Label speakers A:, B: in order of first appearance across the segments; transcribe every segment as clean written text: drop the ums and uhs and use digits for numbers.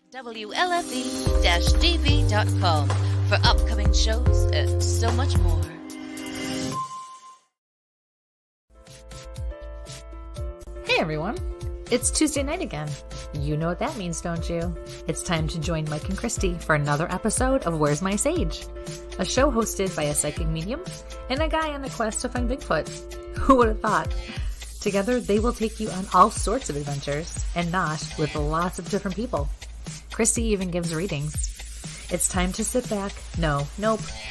A: at WLFE-DB.com for upcoming shows and so much more.
B: Hey everyone, it's Tuesday night again. You know what that means, don't you? It's time to join Mike and Kristie for another episode of Where's My Sage? A show hosted by a psychic medium and a guy on a quest to find Bigfoot. Who would have thought? Together, they will take you on all sorts of adventures, and not with lots of different people. Kristie even gives readings. It's time to sit back,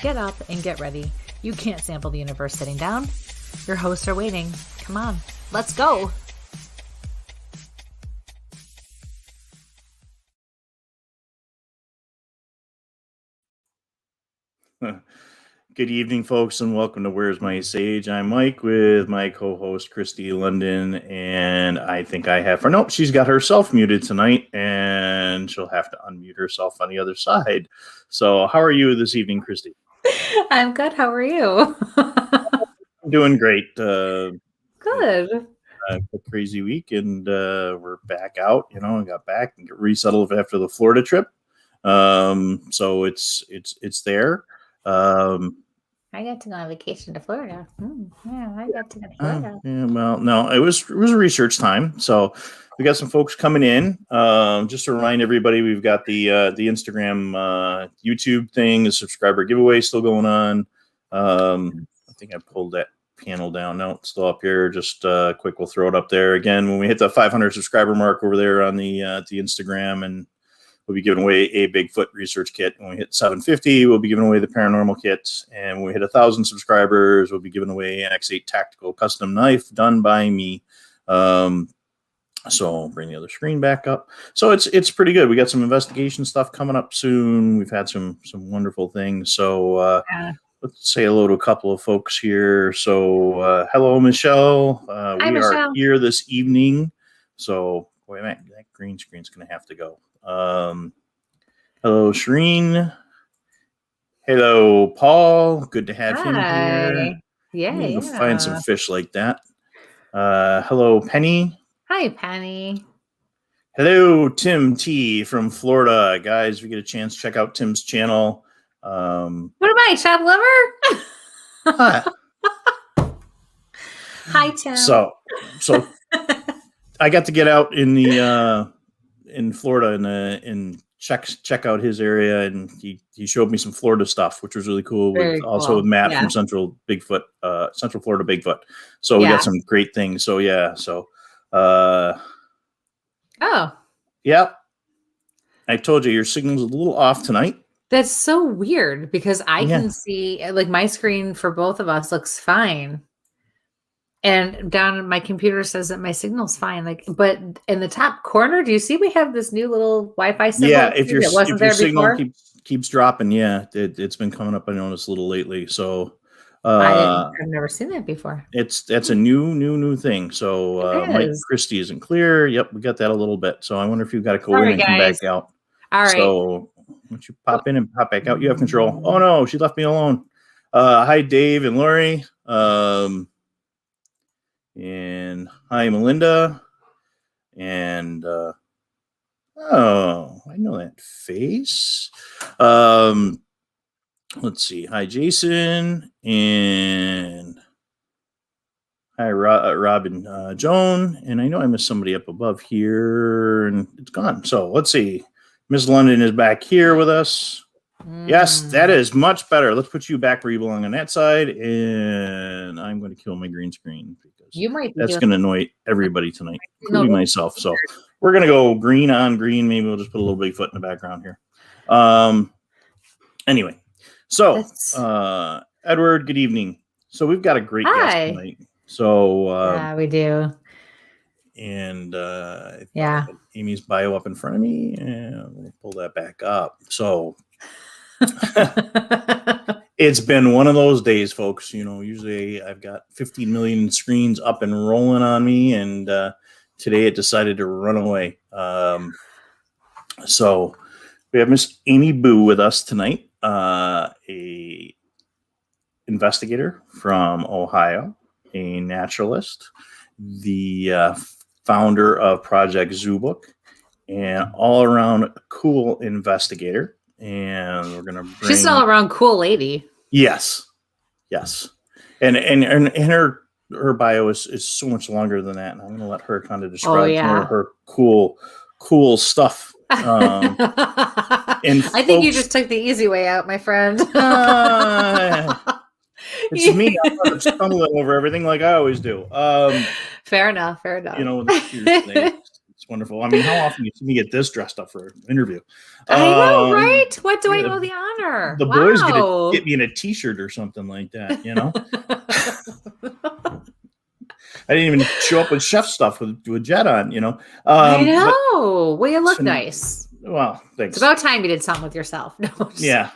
B: get up and get ready. You can't sample the universe sitting down. Your hosts are waiting. Come on, let's go!
C: Good evening, folks, and welcome to Where's My Sage? I'm Mike with my co-host, Kristie London, and I think I have her. Nope, she's got herself muted tonight, and she'll have to unmute herself on the other side. So how are you this evening, Kristie?
B: I'm good. How are you?
C: I'm doing great.
B: Good.
C: A crazy week, and we're back out. I got back and get resettled after the Florida trip. So it's there.
B: I got to go on vacation to Florida. I got to go to Florida.
C: No, it was a research time. So we got some folks coming in. Just to remind everybody, we've got the Instagram, YouTube thing, the subscriber giveaway still going on. I think I pulled that panel down. No, it's still up here. Just quick, we'll throw it up there again when we hit the 500 subscriber mark over there on the Instagram, and we'll be giving away a Bigfoot research kit. When we hit 750, we'll be giving away the paranormal kit. And when we hit 1,000 subscribers, we'll be giving away an X8 tactical custom knife done by me. So I'll bring the other screen back up. So it's pretty good. We got some investigation stuff coming up soon. We've had some wonderful things. So let's say hello to a couple of folks here. So hello, Michelle.
B: Hi,
C: we
B: Michelle.
C: are here this evening. So wait a minute, that green screen's going to have to go. Hello, Shireen. Hello, Paul. Good to have him here.
B: Yeah.
C: Find some fish like that. Hello, Penny.
B: Hi, Penny.
C: Hello, Tim T from Florida. Guys, if you get a chance, check out Tim's channel.
B: What am I, chopped liver?
C: Hi.
B: Hi, Tim.
C: So I got to get out in the in Florida and check out his area, and he showed me some Florida stuff, which was really cool. Also with Matt from Central Florida Bigfoot. So we got some great things. So yeah, I told you your signal's a little off tonight.
B: That's so weird because I can see, like, my screen for both of us looks fine. And down my computer says that my signal's fine. But in the top corner, do you see we have this new little Wi-Fi symbol?
C: Yeah, if your signal keeps dropping, it's been coming up. I noticed a little lately. So
B: I've never seen that before.
C: That's a new thing. So Mike Kristie isn't clear. Yep, we got that a little bit. So I wonder if you've got to go in and come back out.
B: All right.
C: So once you pop in and pop back out, you have control. Oh no, she left me alone. Hi, Dave and Lori. And hi, Melinda. And I know that face. Let's see. Hi, Jason. And hi, Robin Joan. And I know I missed somebody up above here, and it's gone. So let's see. Miss London is back here with us. Yes, that is much better. Let's put you back where you belong on that side. And I'm going to kill my green screen because that's going to annoy everybody tonight, including myself. So we're going to go green on green. Maybe we'll just put a little Bigfoot in the background here. Anyway, so Edward, good evening. So we've got a great guest tonight. So
B: we do.
C: And Amy's bio up in front of me, and we'll pull that back up. So it's been one of those days, folks. Usually I've got 15 million screens up and rolling on me, and today it decided to run away. So we have Miss Amy Boo with us tonight, a investigator from Ohio, a naturalist, the founder of Project Zoobook, and all around cool investigator. And we're gonna bring.
B: She's an all around cool lady.
C: Yes. And her bio is so much longer than that, and I'm gonna let her kind of describe more of her cool stuff.
B: I think you just took the easy way out, my friend.
C: It's me. I'm stumbling over everything like I always do.
B: Fair enough.
C: You know, it's wonderful. I mean, how often do you see me get this dressed up for an interview?
B: I know, right? What do I owe the honor?
C: The boys get me in a T-shirt or something like that, you know? I didn't even show up with chef stuff with Jet on, you know?
B: I know. Well, you look nice.
C: Well, thanks.
B: It's about time you did something with yourself. No,
C: yeah.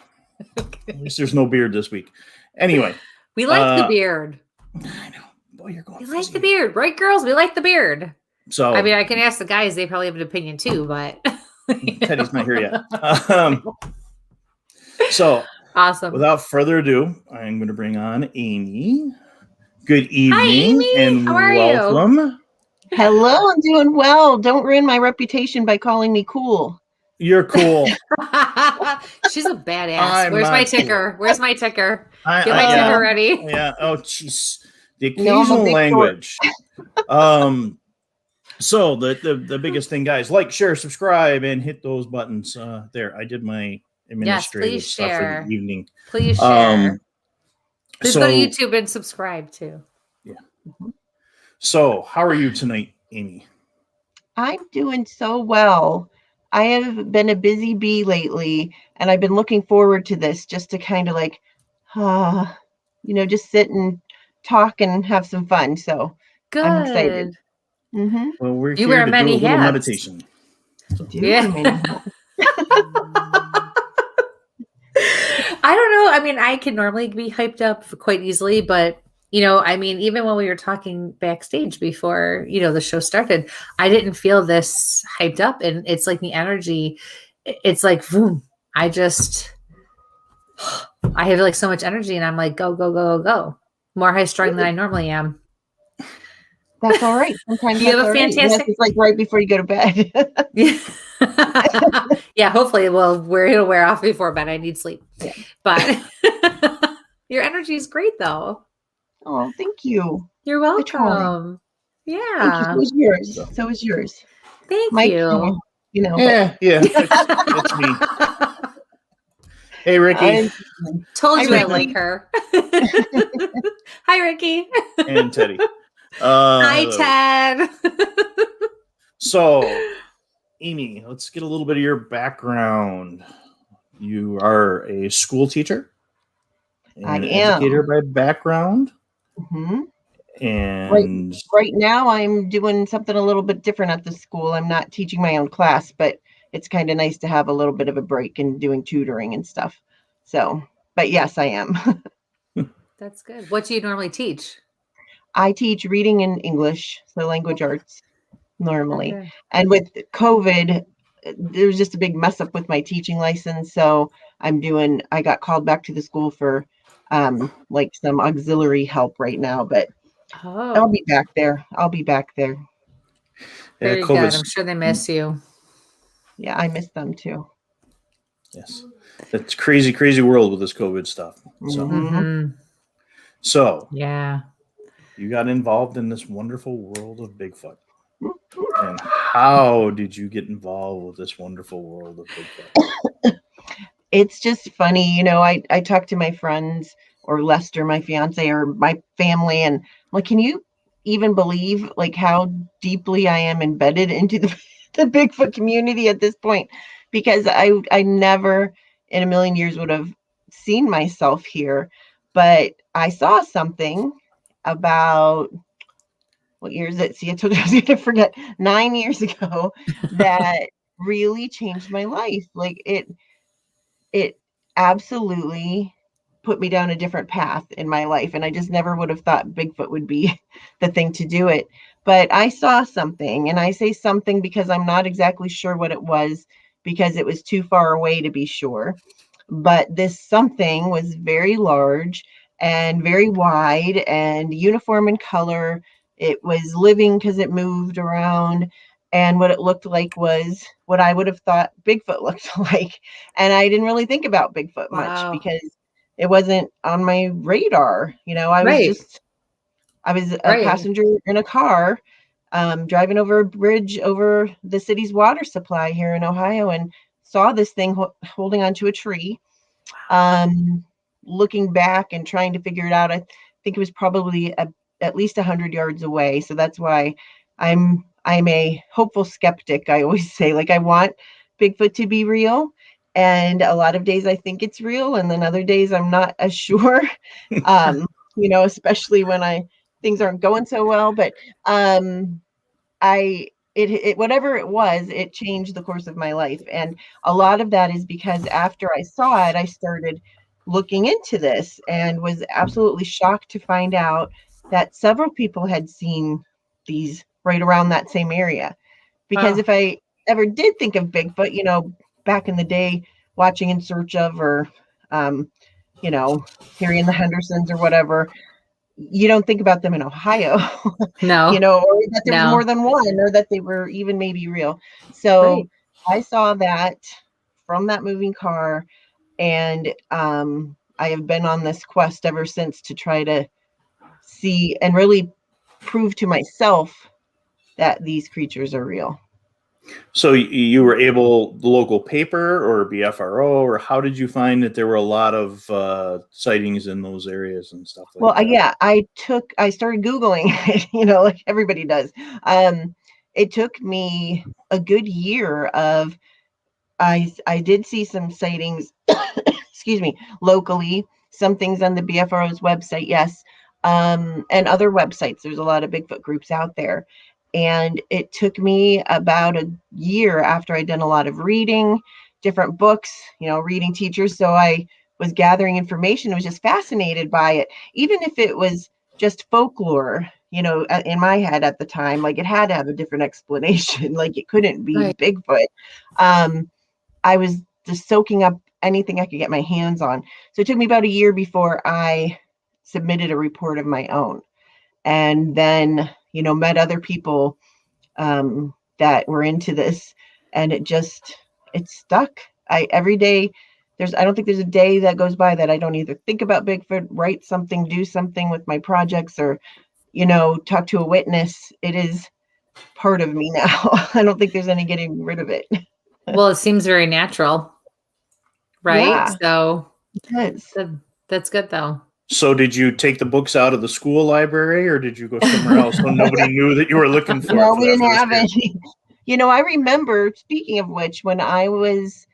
C: Okay. At least there's no beard this week. Anyway.
B: We like the beard.
C: I know. Boy, you're going.
B: We like the beard, right, girls? We like the beard.
C: So
B: I mean, I can ask the guys; they probably have an opinion too. But
C: Teddy's not here yet. So
B: awesome.
C: Without further ado, I'm going to bring on Amy. Good evening.
B: Hi, Amy.
C: And
B: how are
C: welcome.
B: You?
D: Hello, I'm doing well. Don't ruin my reputation by calling me cool.
C: You're cool.
B: She's a badass. Where's my ticker?
C: Cool.
B: Where's my ticker? Get my ticker ready.
C: Yeah. Oh, jeez. The occasional language. So the biggest thing, guys, like, share, subscribe, and hit those buttons. There, I did my administrative stuff for the evening.
B: Please share. Please go to YouTube and subscribe too.
C: Yeah. So, how are you tonight, Amy?
D: I'm doing so well. I have been a busy bee lately, and I've been looking forward to this just to kind of like, just sit and talk and have some fun. So
B: good.
D: I'm excited. Mm-hmm.
C: Well, we're here to do a little meditation.
B: Yeah. I don't know. I mean, I can normally be hyped up quite easily, but I mean, even when we were talking backstage before, the show started, I didn't feel this hyped up, and it's like the energy. It's like, boom. I have like so much energy, and I'm like, go, go, go, go, go. More high strung than I normally am.
D: That's all right. Sometimes
B: you have a fantastic.
D: It's like right before you go to bed.
B: Yeah, hopefully it'll wear off before bed. I need sleep.
D: Yeah.
B: But your energy is great, though.
D: Oh, thank you.
B: You're welcome. Yeah.
D: Thank you. So is yours. So is yours.
B: Thank
D: Mike,
B: you.
C: Yeah. It's me. Hey, Ricky.
B: Told you I like her. Hi, Ricky.
C: And Teddy.
B: Hi, Ted.
C: So, Amy, let's get a little bit of your background. You are a school teacher.
D: An
C: educator by background.
D: Mm-hmm.
C: And
D: right now I'm doing something a little bit different at the school. I'm not teaching my own class, but it's kind of nice to have a little bit of a break and doing tutoring and stuff. So, but yes, I am.
B: That's good. What do you normally teach?
D: I teach reading and English, so language arts normally.
B: Okay.
D: And with COVID, there was just a big mess up with my teaching license. So I got called back to the school for like some auxiliary help right now, but I'll be back there.
B: Very good. I'm sure they miss you.
D: Yeah, I miss them too.
C: Yes. It's crazy, crazy world with this COVID stuff. So
B: yeah.
C: You got involved in this wonderful world of Bigfoot. And how did you get involved with this wonderful world of Bigfoot?
D: It's just funny. I talk to my friends or Lester, my fiance, or my family, and I'm like, can you even believe like how deeply I am embedded into the Bigfoot community at this point? Because I never in a million years would have seen myself here, but I saw something about, what year is it? See, I told you I was going to forget. 9 years ago that really changed my life. Like it absolutely put me down a different path in my life. And I just never would have thought Bigfoot would be the thing to do it. But I saw something, and I say something because I'm not exactly sure what it was, because it was too far away to be sure. But this something was very large and very wide and uniform in color. It was living because it moved around, And what it looked like was what I would have thought Bigfoot looked like. And I didn't really think about Bigfoot much because it wasn't on my radar. I was a passenger in a car, driving over a bridge over the city's water supply here in Ohio, and saw this thing holding onto a tree. Looking back and trying to figure it out, I think it was probably at least 100 yards away. So that's why I'm a hopeful skeptic. I always say, like, I want Bigfoot to be real. And a lot of days I think it's real, and then other days I'm not as sure. Especially when things aren't going so well. But whatever it was, it changed the course of my life. And a lot of that is because after I saw it, I started looking into this and was absolutely shocked to find out that several people had seen these right around that same area. Because if I ever did think of Bigfoot, back in the day, watching In Search of, or, Harry and the Hendersons or whatever, you don't think about them in Ohio,
B: No,
D: or that there was more than one, or that they were even maybe real. So I saw that from that moving car, and I have been on this quest ever since to try to see and really prove to myself that these creatures are real.
C: So you were able, the local paper or BFRO, or how did you find that there were a lot of sightings in those areas and stuff like that?
D: Yeah, I started Googling it, like everybody does. It took me a good year of, I did see some sightings, excuse me, locally, some things on the BFRO's website, yes, and other websites. There's a lot of Bigfoot groups out there. And it took me about a year after I'd done a lot of reading, different books, reading teachers. So I was gathering information. I was just fascinated by it. Even if it was just folklore, in my head at the time, like it had to have a different explanation. Like it couldn't be Bigfoot. I was just soaking up anything I could get my hands on. So it took me about a year before I submitted a report of my own. And then, met other people that were into this, and it stuck. Every day, I don't think there's a day that goes by that I don't either think about Bigfoot, write something, do something with my projects, or, talk to a witness. It is part of me now. I don't think there's any getting rid of it.
B: Well, it seems very natural, right?
D: Yeah,
B: So
D: that's
B: good though.
C: So did you take the books out of the school library, or did you go somewhere else when nobody knew that you were looking for it?
D: No, we didn't have any. I remember, speaking of which, when I was,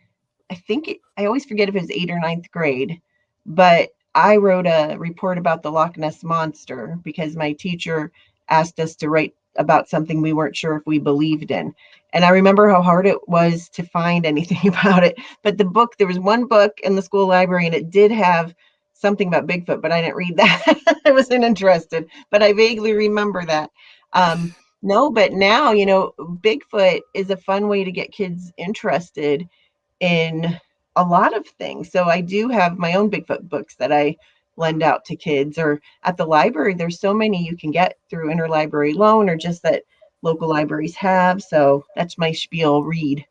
D: I always forget if it was 8th or 9th grade, but I wrote a report about the Loch Ness Monster because my teacher asked us to write about something we weren't sure if we believed in. And I remember how hard it was to find anything about it. But there was one book in the school library, and it did have something about Bigfoot, but I didn't read that. I wasn't interested, but I vaguely remember that. No, but now, Bigfoot is a fun way to get kids interested in a lot of things. So I do have my own Bigfoot books that I lend out to kids, or at the library. There's so many you can get through interlibrary loan, or just that local libraries have. So that's my spiel. Read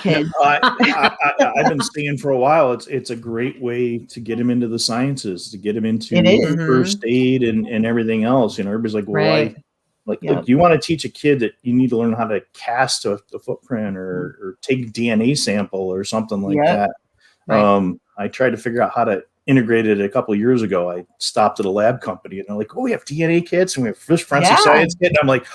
D: kids.
C: I've been saying for a while, it's a great way to get them into the sciences, to get them into first aid and everything else. Everybody's like, well, look, you want to teach a kid that you need to learn how to cast a footprint or take DNA sample or something like that. Right. I tried to figure out how to integrate it a couple of years ago. I stopped at a lab company, and they're like, oh, we have DNA kits and we have forensic science kit. And I'm like,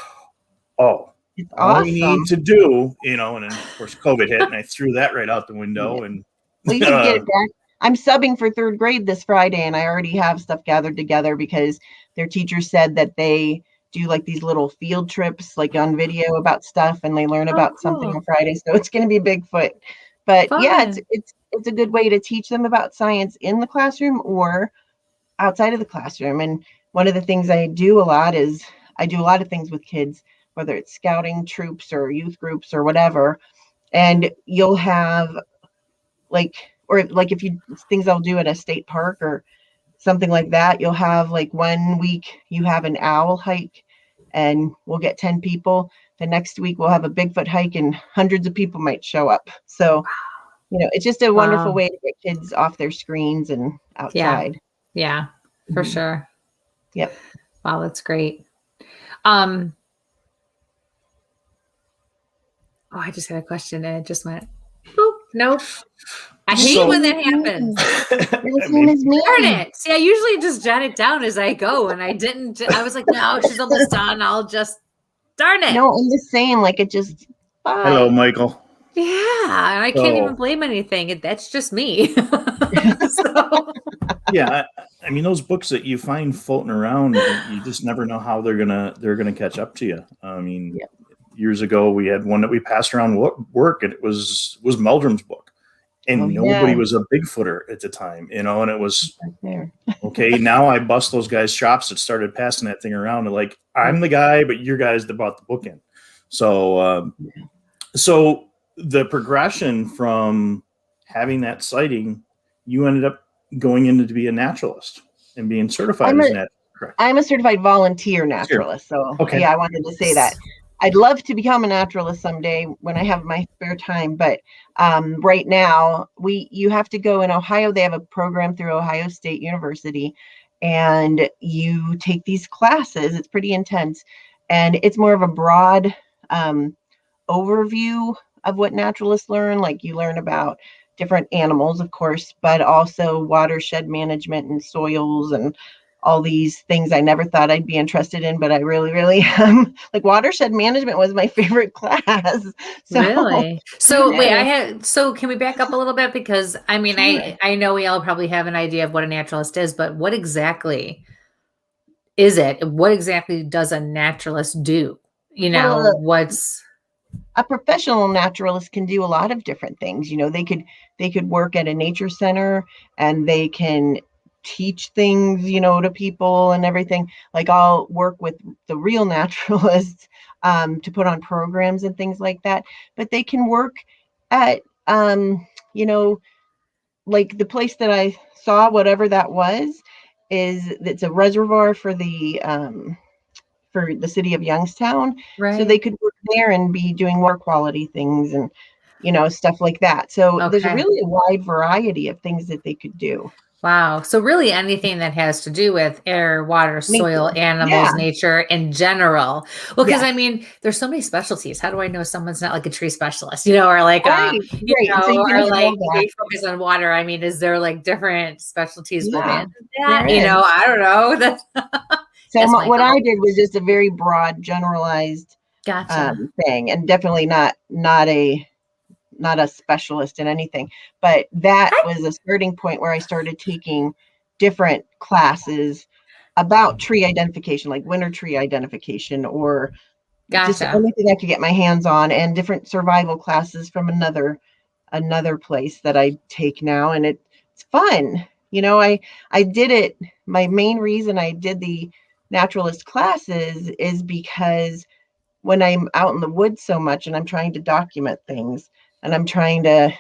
C: oh,
D: it's
C: all
D: awesome.
C: we need to do, and then of course COVID hit, and I threw that right out the window. And
D: well, you can get it back. I'm subbing for 3rd grade this Friday, and I already have stuff gathered together because their teacher said that they do like these little field trips, like on video about stuff, and they learn about something on Friday. So it's going to be Bigfoot. But it's a good way to teach them about science in the classroom or outside of the classroom. And one of the things I do a lot is I do a lot of things with kids, whether it's scouting troops or youth groups or whatever. And you'll have things I'll do at a state park or something like that. You'll have like 1 week you have an owl hike, and we'll get 10 people. the next week we'll have a Bigfoot hike and hundreds of people might show up. So, it's just a wonderful way to get kids off their screens and outside.
B: Yeah, for sure.
D: Yep.
B: Wow, that's great. I just had a question and it just went, boop, nope. I hate when that happens. Darn it. See, I usually just jot it down as I go, and I didn't. I was like, no, she's almost done. I'll just, darn it.
D: No, I'm just saying, like, it just, bye.
C: Hello, Michael.
B: Yeah, and I can't even blame anything. That's just me.
C: Yeah, I mean, those books that you find floating around, you just never know how they're gonna catch up to you. I mean, years ago we had one that we passed around work, and it was Meldrum's book, and nobody was a Bigfooter at the time, and it was okay. Now I bust those guys' chops that started passing that thing around. And like, I'm the guy, but you're guys that brought the book in. So, so the progression from having that sighting, you ended up going into to be a naturalist and being certified as a naturalist. Correct.
D: I'm a certified volunteer naturalist. So I wanted to say that. I'd love to become a naturalist someday when I have my spare time. But right now, you have to go in Ohio. They have a program through Ohio State University, and you take these classes. It's pretty intense, and it's more of a broad overview of what naturalists learn. Like, you learn about different animals, of course, but also watershed management and soils and all these things I never thought I'd be interested in, but I really, really am. Like, watershed management was my favorite class. So,
B: really? So so can we back up a little bit? Because I mean, I know we all probably have an idea of what a naturalist is, but what exactly is it? What exactly does a naturalist do? What's
D: a professional naturalist can do a lot of different things. They could work at a nature center, and they can teach things, to people and everything. Like, I'll work with the real naturalists to put on programs and things like that. But they can work at, like the place that I saw, whatever that was, it's a reservoir for the city of Youngstown.
B: right?
D: So they could work there and be doing water quality things and, stuff like that. So there's really a wide variety of things that they could do.
B: Wow. So really anything that has to do with air, water, soil, animals, nature in general. Well, because I mean, there's so many specialties. How do I know someone's not like a tree specialist, or like, or like they focus on water? I mean, is there like different specialties within that? I don't know.
D: So what I did was just a very broad, generalized thing, and definitely not a specialist in anything. But that was a starting point where I started taking different classes about tree identification, like winter tree identification, or just anything I could get my hands on, and different survival classes from another place that I take now. And it's fun. I did it. My main reason I did the naturalist classes is because when I'm out in the woods so much and I'm trying to document things, and I'm trying to,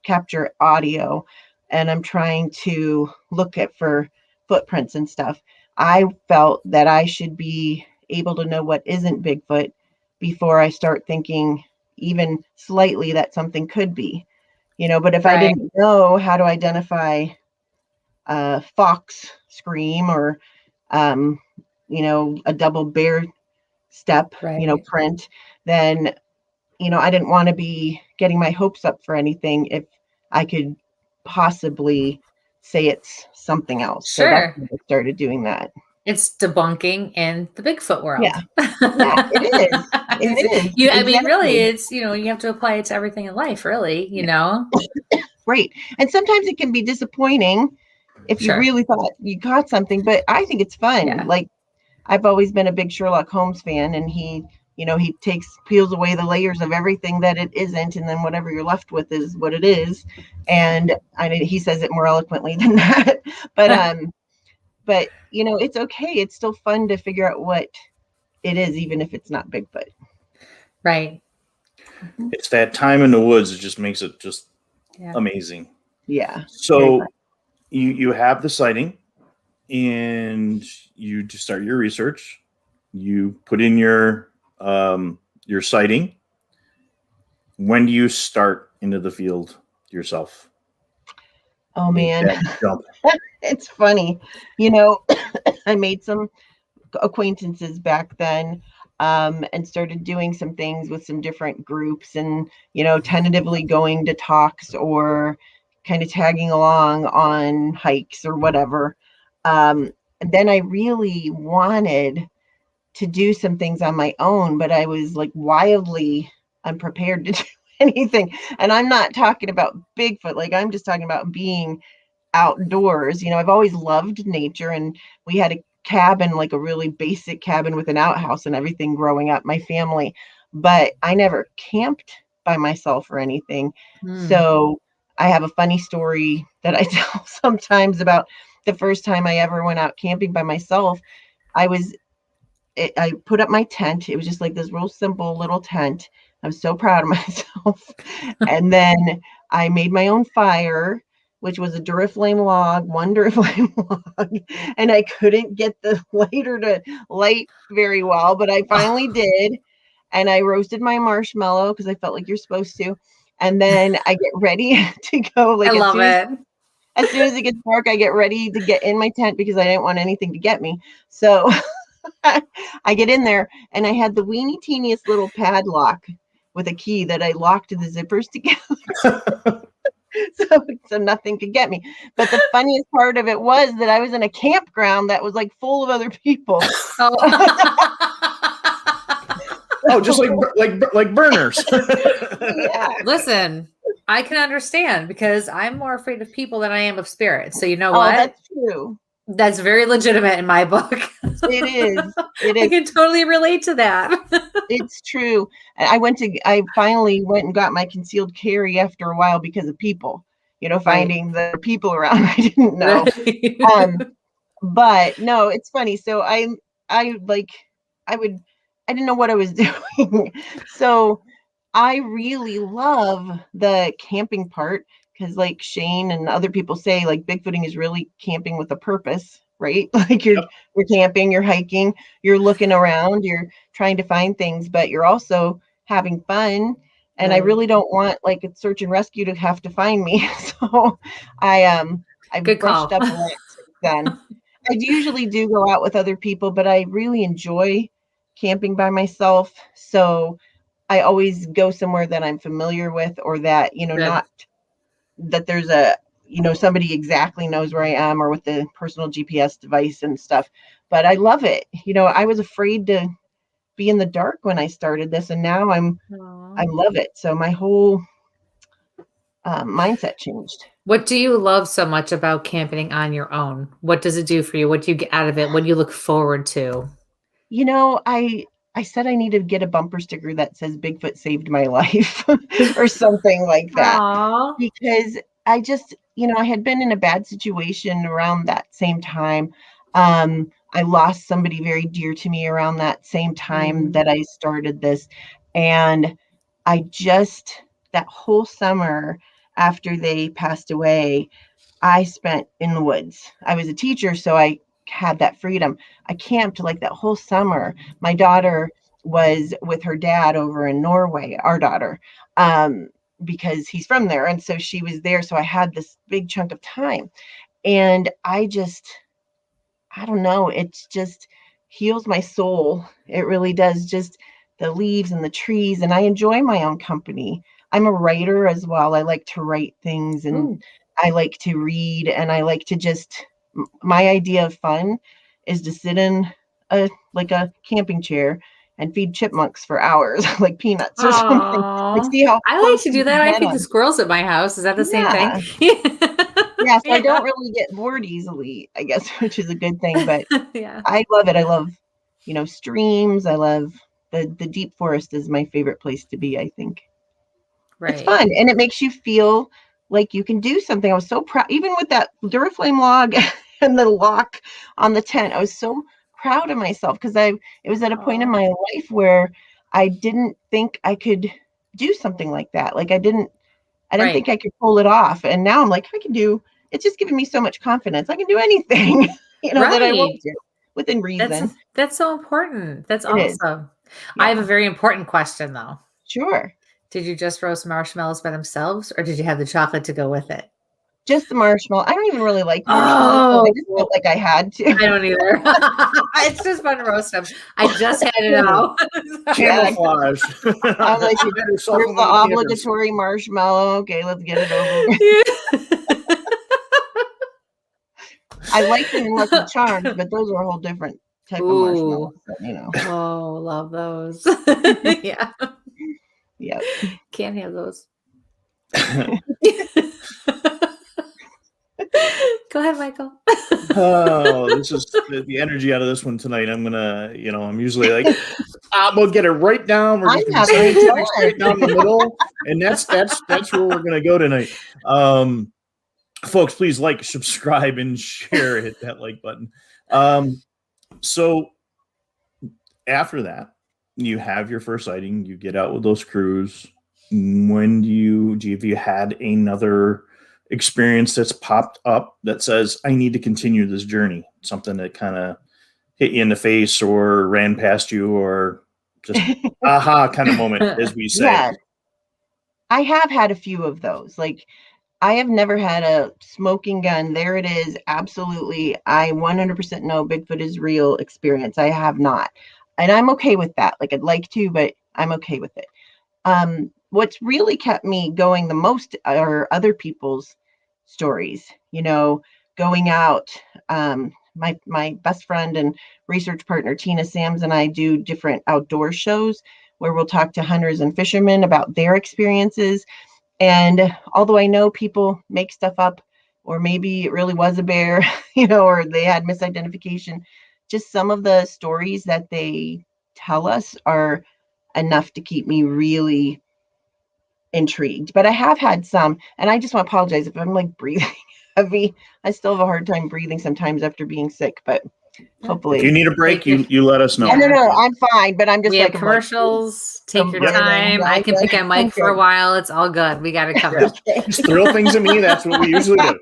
D: capture audio, and I'm trying to look for footprints and stuff, I felt that I should be able to know what isn't Bigfoot before I start thinking even slightly that something could be, but if I didn't know how to identify a fox scream or, a double bear step, print, then, I didn't want to be getting my hopes up for anything if I could possibly say it's something else.
B: Sure.
D: So that's when I started doing that.
B: It's debunking in the Bigfoot world.
D: Yeah, it is. It is.
B: I mean, really, it's, you have to apply it to everything in life, really,
D: Right. And sometimes it can be disappointing if you really thought you got something, but I think it's fun. Yeah. Like, I've always been a big Sherlock Holmes fan, and he peels away the layers of everything that it isn't, and then whatever you're left with is what it is. And he says it more eloquently than that, but it's okay. It's still fun to figure out what it is, even if it's not Bigfoot.
B: Right.
C: It's that time in the woods that just makes it just amazing.
D: Yeah.
C: So you have the sighting, and you just start your research. You put in your your sighting. When do you start into the field yourself?
D: Oh
C: Make
D: man,
C: that jump.
D: it's funny. You know, I made some acquaintances back then, and started doing some things with some different groups, and tentatively going to talks or kind of tagging along on hikes or whatever. And then I really wanted to do some things on my own, but I was like wildly unprepared to do anything. And I'm not talking about Bigfoot, like I'm just talking about being outdoors. I've always loved nature, and we had a cabin, like a really basic cabin with an outhouse and everything growing up, my family, but I never camped by myself or anything. So I have a funny story that I tell sometimes about the first time I ever went out camping by myself. I put up my tent. It was just like this real simple little tent. I was so proud of myself. And then I made my own fire, which was a Duraflame log, one Duraflame log, and I couldn't get the lighter to light very well, but I finally did. And I roasted my marshmallow because I felt like you're supposed to. And then I get ready to go. Like
B: I love it.
D: As soon as it gets dark, I get ready to get in my tent because I didn't want anything to get me. So I get in there, and I had the weeny teeniest little padlock with a key that I locked the zippers together. So nothing could get me. But the funniest part of it was that I was in a campground that was like full of other people.
C: Oh, just like burners.
D: Yeah.
B: Listen, I can understand because I'm more afraid of people than I am of spirits. So you know
D: Oh,
B: what?
D: that's true.
B: That's very legitimate in my book.
D: It is. It
B: I
D: is.
B: can totally relate to that.
D: It's true. I finally went and got my concealed carry after a while because of people, finding the people around I didn't know. But no, it's funny. So I didn't know what I was doing. So I really love the camping part because, like Shane and other people say, like Bigfooting is really camping with a purpose, right? Like you're camping, you're hiking, you're looking around, you're trying to find things, but you're also having fun. And I really don't want like a search and rescue to have to find me. So I've
B: Good
D: brushed
B: call.
D: up a lot since then. I usually do go out with other people, but I really enjoy camping by myself. So I always go somewhere that I'm familiar with, or that, not that there's somebody exactly knows where I am, or with the personal GPS device and stuff. But I love it. I was afraid to be in the dark when I started this, and now I love it. So my whole mindset changed.
B: What do you love so much about camping on your own? What does it do for you? What do you get out of it? What do you look forward to?
D: I said I need to get a bumper sticker that says Bigfoot saved my life or something like that.
B: Aww.
D: Because I just, I had been in a bad situation around that same time. I lost somebody very dear to me around that same time that I started this. And that whole summer after they passed away, I spent in the woods. I was a teacher, so I had that freedom. I camped like that whole summer. My daughter was with her dad over in Norway, our daughter, because he's from there. And so she was there. So I had this big chunk of time. And I don't know, it just heals my soul. It really does. Just the leaves and the trees. And I enjoy my own company. I'm a writer as well. I like to write things, and I like to read, and I like to my idea of fun is to sit in a camping chair and feed chipmunks for hours, like peanuts or something. Like, see how
B: I like
D: close
B: to do
D: you
B: that.
D: can
B: I feed
D: get
B: the squirrels at my house. Is that the same thing?
D: Yeah, so I don't really get bored easily, I guess, which is a good thing. But
B: Yeah.
D: I love it. I love, streams. I love the deep forest is my favorite place to be, I think. It's
B: Right.
D: fun, and it makes you feel like you can do something. I was so proud, even with that Duraflame log and the lock on the tent. I was so proud of myself because it was at a point in my life where I didn't think I could do something like that. Like I didn't think I could pull it off, and now I'm like, I can do. It's just giving me so much confidence. I can do anything, that I want to within reason.
B: That's so important. That's
D: It is.
B: awesome. I have a very important question, though.
D: Sure.
B: Did you just roast marshmallows by themselves, or did you have the chocolate to go with it?
D: Just the marshmallow. I don't even really like marshmallows, so I just felt like I had to.
B: I don't either. It's just fun to roast them. I just had it out.
C: Camouflage.
D: I'm like, here's the obligatory marshmallow. Okay, let's get it over with. I like them in Lucky Charms, but those are a whole different type of marshmallows.
B: Oh, love those. Yeah.
D: Yeah.
B: Can't have those. Go ahead, Michael.
C: Oh, this is the energy out of this one tonight. I'm gonna, I'm usually like, we'll get it right down. We're just gonna scientific straight down the middle, and that's where we're gonna go tonight. Folks, please like, subscribe, and share. Hit that like button. So after that, you have your first sighting. You get out with those crews. When have you had another experience that's popped up that says, I need to continue this journey? Something that kind of hit you in the face or ran past you, or just aha kind of moment, as we say.
D: Yeah. I have had a few of those. Like, I have never had a smoking gun. There it is. Absolutely. I 100% know Bigfoot is real experience. I have not. And I'm okay with that. Like, I'd like to, but I'm okay with it. What's really kept me going the most are other people's stories, going out. My best friend and research partner, Tina Sams, and I do different outdoor shows where we'll talk to hunters and fishermen about their experiences. And although I know people make stuff up, or maybe it really was a bear, or they had misidentification, just some of the stories that they tell us are enough to keep me really intrigued. But I have had some, and I just want to apologize if I'm like breathing heavy. I still have a hard time breathing sometimes after being sick, but hopefully.
C: If you need a break, you let us know.
D: No, I'm fine, but I'm just
B: we have commercials. Take your time. I can pick on Mike for a while. It's all good. We got it covered.
C: Just throw things at me. That's what we usually do.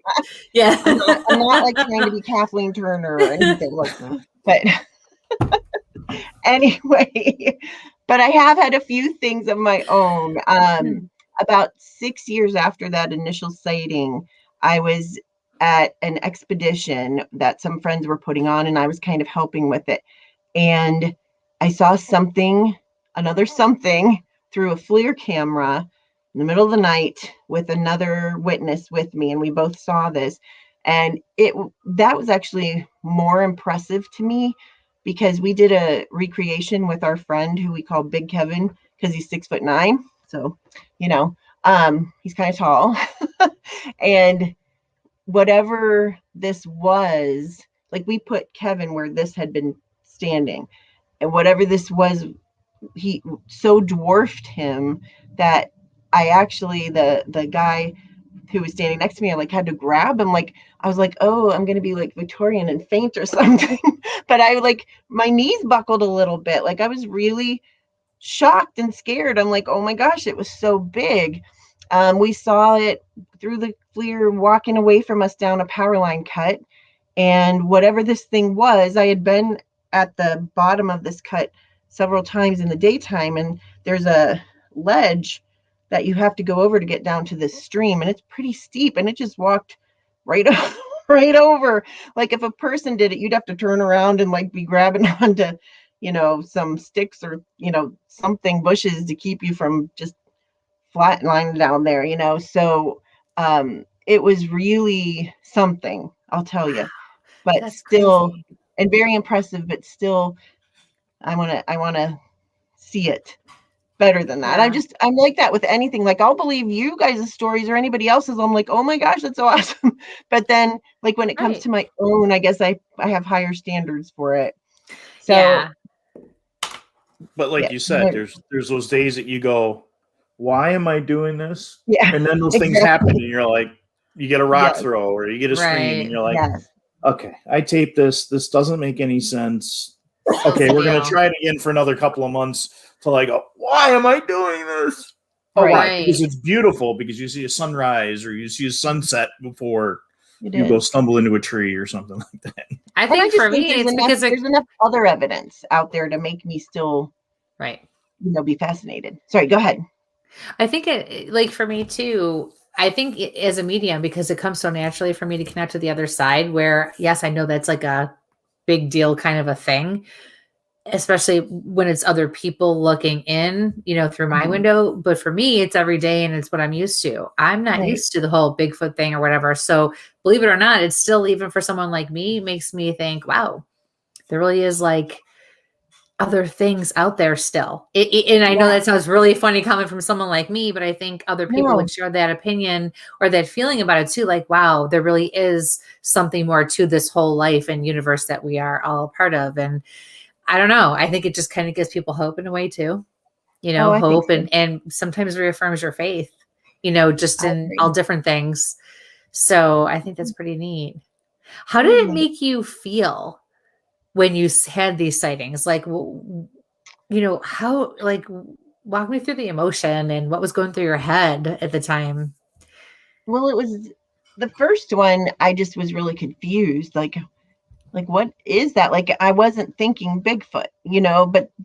B: Yeah.
D: I'm not like trying to be Kathleen Turner or anything like that. But anyway, but I have had a few things of my own. About 6 years after that initial sighting, I was at an expedition that some friends were putting on, and I was kind of helping with it. And I saw another something through a FLIR camera in the middle of the night with another witness with me. And we both saw this. And that was actually more impressive to me, because we did a recreation with our friend who we call Big Kevin, because he's 6'9". So, he's kind of tall. And whatever this was, like, we put Kevin where this had been standing, and whatever this was, he so dwarfed him that I actually, the guy who was standing next to me, I like had to grab him. Like, I was like, oh, I'm going to be like Victorian and faint or something. But my knees buckled a little bit. Like, I was really shocked and scared. I'm like, oh my gosh, it was so big. We saw it through the FLIR walking away from us down a power line cut. And whatever this thing was, I had been at the bottom of this cut several times in the daytime, and there's a ledge that you have to go over to get down to this stream, and it's pretty steep, and it just walked right over. Like, if a person did it, you'd have to turn around and like be grabbing onto, some sticks or, something, bushes, to keep you from just flatlining down there, So it was really something, I'll tell you. But that's still crazy. And very impressive, but still, I want to see it better than that. Yeah. I'm like that with anything. Like, I'll believe you guys' stories or anybody else's. I'm like, oh my gosh, that's so awesome. But then, like, when it comes to my own, I guess I have higher standards for it. So, yeah.
C: But like you said, there's those days that you go, why am I doing this?
D: Yeah.
C: And then those things happen, and you're like, you get a rock throw, or you get a scream, and you're like, okay, I taped this. This doesn't make any sense. Okay, we're going to try it again for another couple of months till I go, why am I doing this? Oh, why? Because it's beautiful, because you see a sunrise or you see a sunset before you go stumble into a tree or something like that.
B: I think for me, it's because
D: there's enough other evidence out there to make me still
B: Right.
D: be fascinated. Sorry, go ahead.
B: I think like for me too, I think as a medium, because it comes so naturally for me to connect to the other side where, yes, I know that's like a big deal kind of a thing, especially when it's other people looking in, through my window. But for me, it's every day and it's what I'm used to. I'm not used to the whole Bigfoot thing or whatever. So believe it or not, it's still, even for someone like me, makes me think, wow, there really is like other things out there still. And I know that sounds really funny coming from someone like me, but I think other people would share that opinion or that feeling about it too. Like, wow, there really is something more to this whole life and universe that we are all a part of. And I don't know. I think it just kind of gives people hope in a way too, hope and sometimes reaffirms your faith, just in all different things. So I think that's pretty neat. How did it make you feel when you had these sightings? Like, how, like, walk me through the emotion and what was going through your head at the time.
D: Well, it was the first one. I just was really confused. Like what is that? Like, I wasn't thinking Bigfoot,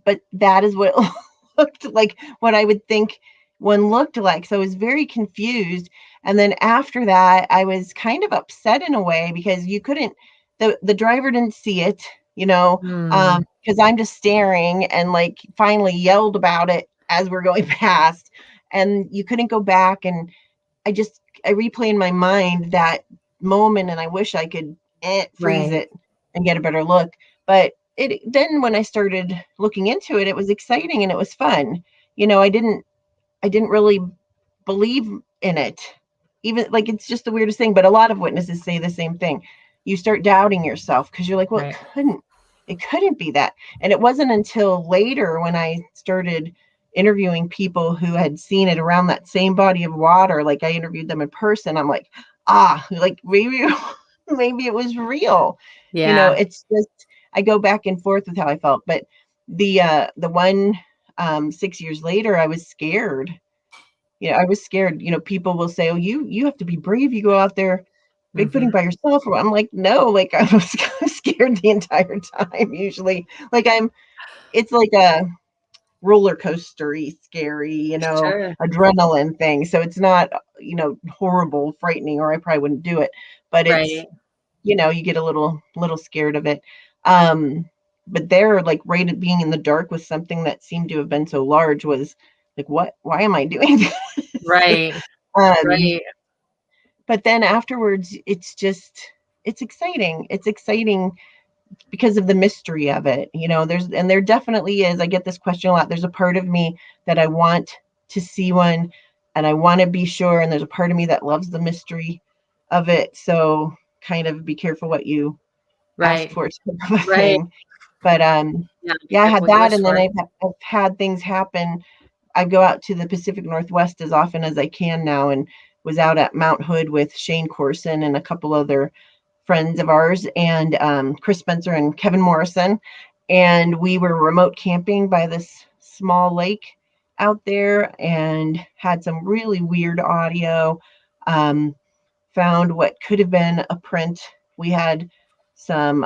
D: but that is what it looked like, what I would think one looked like. So I was very confused. And then after that, I was kind of upset in a way because you couldn't, the driver didn't see it, because I'm just staring and like finally yelled about it as we're going past, and you couldn't go back. And I replay in my mind that moment, and I wish I could freeze it and get a better look. But then when I started looking into it, it was exciting and it was fun. I didn't really believe in it. Even like, it's just the weirdest thing. But a lot of witnesses say the same thing. You start doubting yourself because you're like, well, it couldn't be that. And it wasn't until later when I started interviewing people who had seen it around that same body of water. Like, I interviewed them in person. I'm like, like maybe it was real. It's just, I go back and forth with how I felt. But the one 6 years later, I was scared. I was scared. People will say, oh, you have to be brave. You go out there Bigfooting by yourself. I'm like, no, like I was scared the entire time. Usually, like it's like a roller coastery, scary, adrenaline thing. So it's not, horrible, frightening, or I probably wouldn't do it. But it's, you get a little scared of it. But there, like, right at being in the dark with something that seemed to have been so large was like, why am I doing this?
B: Right.
D: But then afterwards, it's exciting. It's exciting because of the mystery of it. There definitely is. I get this question a lot. There's a part of me that I want to see one and I want to be sure. And there's a part of me that loves the mystery of it. So kind of be careful what you ask for. Thing. But I had that. And then I've had things happen. I go out to the Pacific Northwest as often as I can now, and was out at Mount Hood with Shane Corson and a couple other friends of ours, and Chris Spencer and Kevin Morrison. And we were remote camping by this small lake out there and had some really weird audio. Found what could have been a print. We had some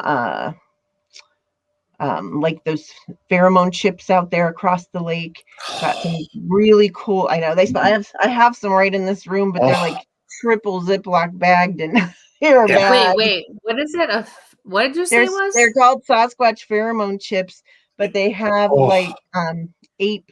D: like those pheromone chips out there across the lake. Got some really cool. I know I have some right in this room, but they're like triple Ziploc bagged and they're bad.
B: Wait, what is it? What did you say it was?
D: They're called Sasquatch pheromone chips, but they have like ape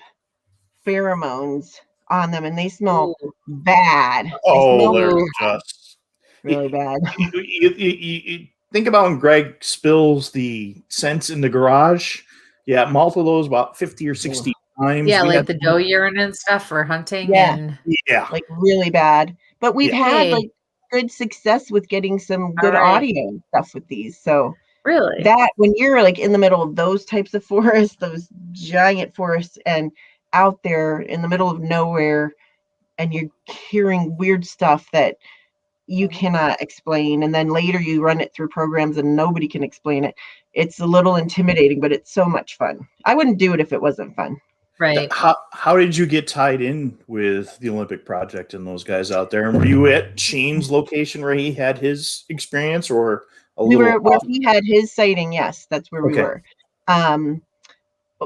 D: pheromones on them, and they smell bad.
C: They're just
D: really bad.
C: You think about when Greg spills the scents in the garage. Yeah, multiple those about 50 or 60 times.
B: Yeah, like the doe urine and stuff for hunting.
D: Yeah, like really bad. But we've had like good success with getting some good audio and stuff with these. So
B: really,
D: that when you're like in the middle of those types of forests, those giant forests, and out there in the middle of nowhere, and you're hearing weird stuff that you cannot explain, and then later you run it through programs and nobody can explain it. It's a little intimidating, but it's so much fun. I wouldn't do it if it wasn't fun.
B: Right.
C: How did you get tied in with the Olympic Project and those guys out there? And were you at Shane's location where he had his experience, or
D: where he had his sighting? Yes, that's where we were.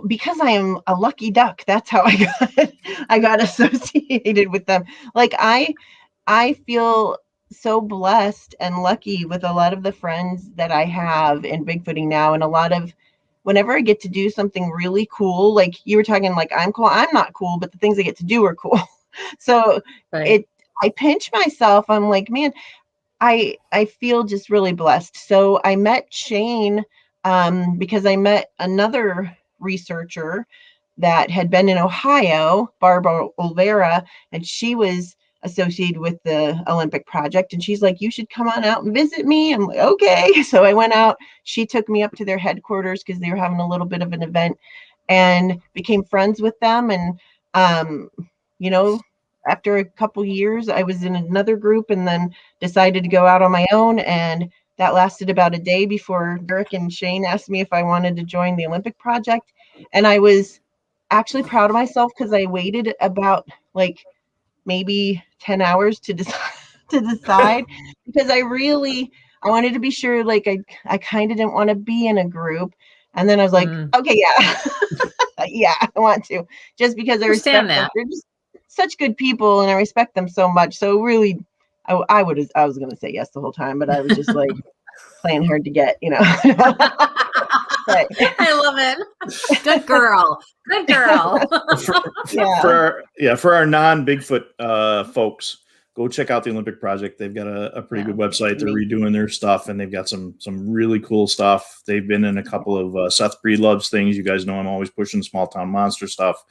D: because I am a lucky duck, that's how I got associated with them. Like I feel so blessed and lucky with a lot of the friends that I have in Bigfooting now, and a lot of whenever I get to do something really cool, like you were talking, like I'm cool, I'm not cool, but the things I get to do are cool. So
B: Right.
D: I pinch myself. I'm like, man, I feel just really blessed. So I met Shane because I met another researcher that had been in Ohio, Barbara Olvera, and she was associated with the Olympic Project. And she's like, you should come on out and visit me. I'm like, okay. So I went out. She took me up to their headquarters because they were having a little bit of an event, and became friends with them. And, you know, after a couple years, I was in another group and then decided to go out on my own. And that lasted about a day before Derek and Shane asked me if I wanted to join the Olympic Project. And I was actually proud of myself because I waited about like maybe 10 hours to decide because I wanted to be sure, like I kind of didn't want to be in a group. And then I was like, okay, yeah. Yeah, I want to, just because I respect them. They're just such good people and I respect them so much. So really, I was going to say yes the whole time, but I was just like playing hard to get, you know. But,
B: I love it. Good girl. Good girl.
C: For our non-Bigfoot folks, go check out the Olympic Project. They've got a pretty good website. They're redoing their stuff, and they've got some really cool stuff. They've been in a couple of Seth Breedlove's things. You guys know I'm always pushing small town monster stuff.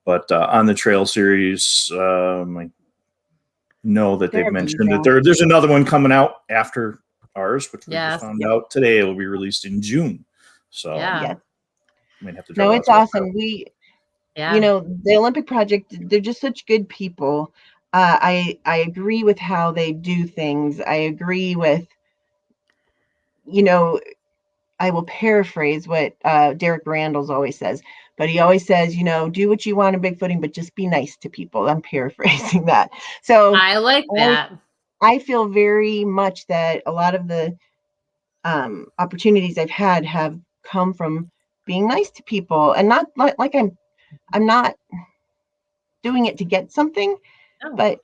C: But on the trail series, I know that they've mentioned that there's another one coming out after ours, which we just found out today. It will be released in June. So
B: yeah.
C: Might have to
D: no, it's awesome. You know, the Olympic Project, they're just such good people. I agree with how they do things. I agree with, you know, I will paraphrase what Derek Randalls always says, but he always says, you know, do what you want in Bigfooting, but just be nice to people. I'm paraphrasing that. So
B: I like that.
D: I feel very much that a lot of the opportunities I've had have come from being nice to people, and not like I'm not doing it to get something, but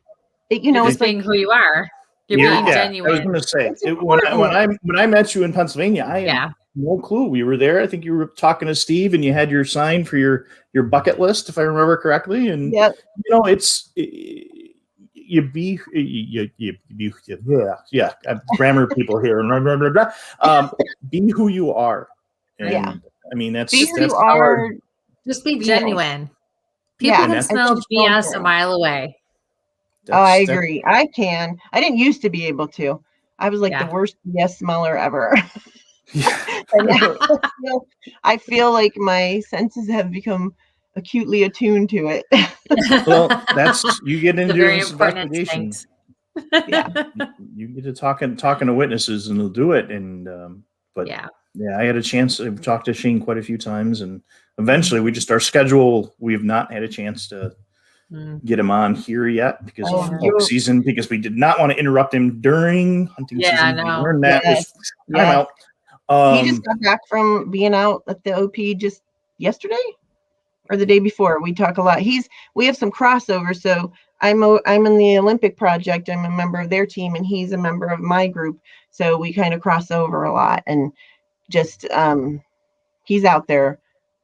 D: you know,
B: it's being who you are. You're being genuine.
C: I was going to say when I met you in Pennsylvania, I had no clue. We were there. I think you were talking to Steve, and you had your sign for your bucket list, if I remember correctly. And you know, it's grammar people here. Be who you are. And, I mean, that's
D: be who you are.
B: Just be genuine. People can smell BS a mile away.
D: I agree. I didn't used to be able to. I was like the worst BS smeller ever. And now I feel like my senses have become acutely attuned to it.
C: Well, that's you get into investigation. You get to talking to witnesses, and they'll do it. And I had a chance to talk to Shane quite a few times, and eventually our schedule. We have not had a chance to get him on here yet because of elk season, because we did not want to interrupt him during hunting season. We learned that was out.
D: He just got back from being out at the OP just yesterday or the day before. We talk a lot. We have some crossover. So I'm in the Olympic Project. I'm a member of their team, and he's a member of my group. So we kind of cross over a lot, and just he's out there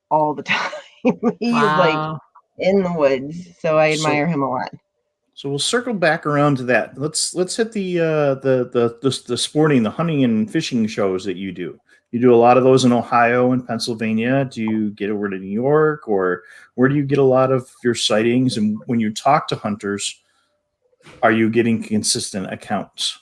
D: all the time. He's like in the woods. So I admire him a lot.
C: So we'll circle back around to that. Let's hit the sporting, the hunting and fishing shows that you do. You do a lot of those in Ohio and Pennsylvania. Do you get over to New York, or where do you get a lot of your sightings? And when you talk to hunters, are you getting consistent accounts?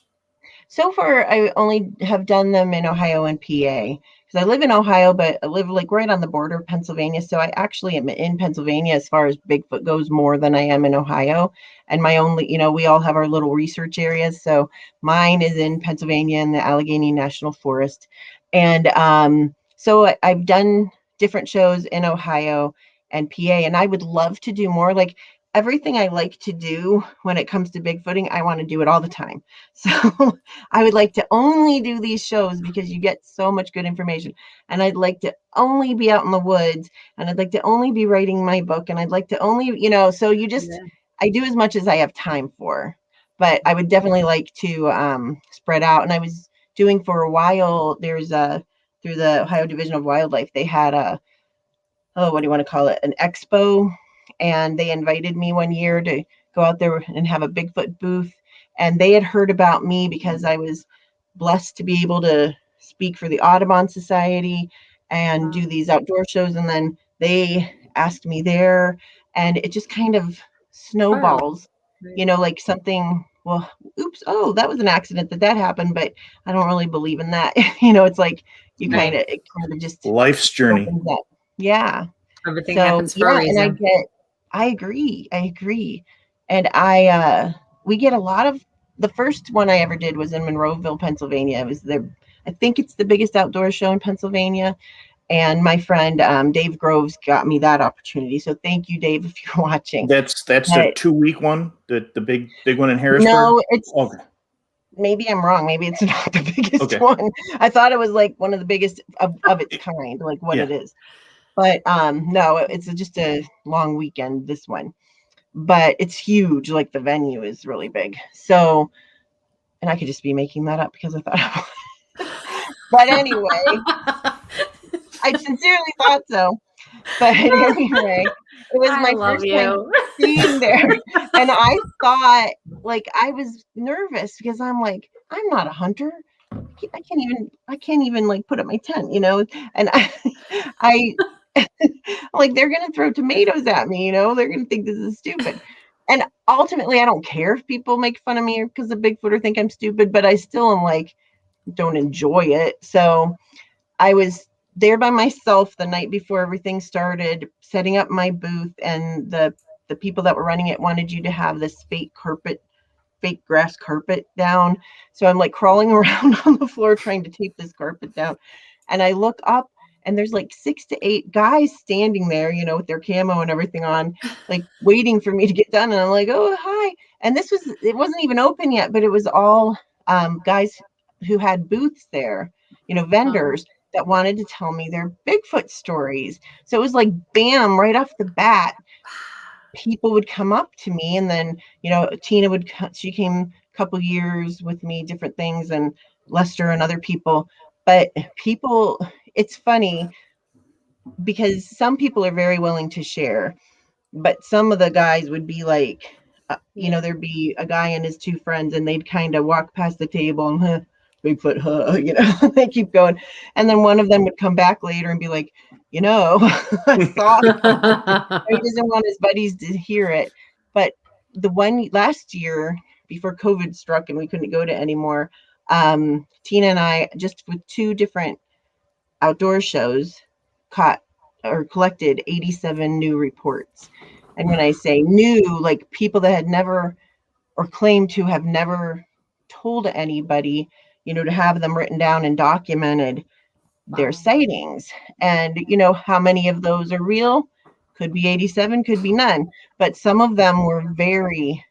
D: So far, I only have done them in Ohio and PA. I live in Ohio, but I live like right on the border of Pennsylvania. So I actually am in Pennsylvania as far as Bigfoot goes more than I am in Ohio. And my only, you know, we all have our little research areas. So mine is in Pennsylvania in the Allegheny National Forest. And so I've done different shows in Ohio and PA, and I would love to do more. Like everything I like to do when it comes to Bigfooting, I want to do it all the time. So I would like to only do these shows because you get so much good information. And I'd like to only be out in the woods, and I'd like to only be writing my book, and I'd like to only, so I do as much as I have time for. But I would definitely like to spread out. And I was doing for a while, through the Ohio Division of Wildlife, they had what do you want to call it? An expo. And they invited me one year to go out there and have a Bigfoot booth. And they had heard about me because I was blessed to be able to speak for the Audubon Society and do these outdoor shows. And then they asked me there, and it just kind of snowballs, like something, well, oops, oh, that was an accident that happened, but I don't really believe in that. It's like it kind of just
C: life's journey.
D: Yeah.
B: Everything happens for a reason.
D: And I agree. And we get a lot of, the first one I ever did was in Monroeville, Pennsylvania. It was I think it's the biggest outdoor show in Pennsylvania. And my friend, Dave Groves, got me that opportunity. So thank you, Dave, if you're watching.
C: That's the 2-week one, the big one in Harrisburg?
D: No, maybe I'm wrong. Maybe it's not the biggest one. I thought it was like one of the biggest of its kind, like what it is. But no, it's just a long weekend, this one. But it's huge. Like the venue is really big. So, and I could just be making that up because I thought but anyway, I sincerely thought so. But anyway, it was my first time being there. And I thought, like, I was nervous because I'm like, I'm not a hunter. I can't even like put up my tent, and I like, they're going to throw tomatoes at me, they're going to think this is stupid. And ultimately, I don't care if people make fun of me because of Bigfoot or think I'm stupid, but I still am like, don't enjoy it. So I was there by myself the night before everything started, setting up my booth, and the people that were running it wanted you to have this fake grass carpet down. So I'm like crawling around on the floor trying to tape this carpet down. And I look up, and there's like 6 to 8 guys standing there, with their camo and everything on, like waiting for me to get done. And I'm like, oh, hi. And it wasn't even open yet, but it was all guys who had booths there, vendors that wanted to tell me their Bigfoot stories. So it was like, bam, right off the bat, people would come up to me. And then, Tina she came a couple years with me, different things, and Lester and other people. But it's funny because some people are very willing to share, but some of the guys would be like, there'd be a guy and his 2 friends, and they'd kind of walk past the table and, Bigfoot, they keep going. And then one of them would come back later and be like, I saw it. He doesn't want his buddies to hear it. But the one last year before COVID struck and we couldn't go to anymore, Tina and I, just with 2 different outdoor shows, collected 87 new reports. And when I say new, like people that had never or claimed to have never told anybody, to have them written down and documented their sightings. And how many of those are real? Could be 87, could be none, but some of them were very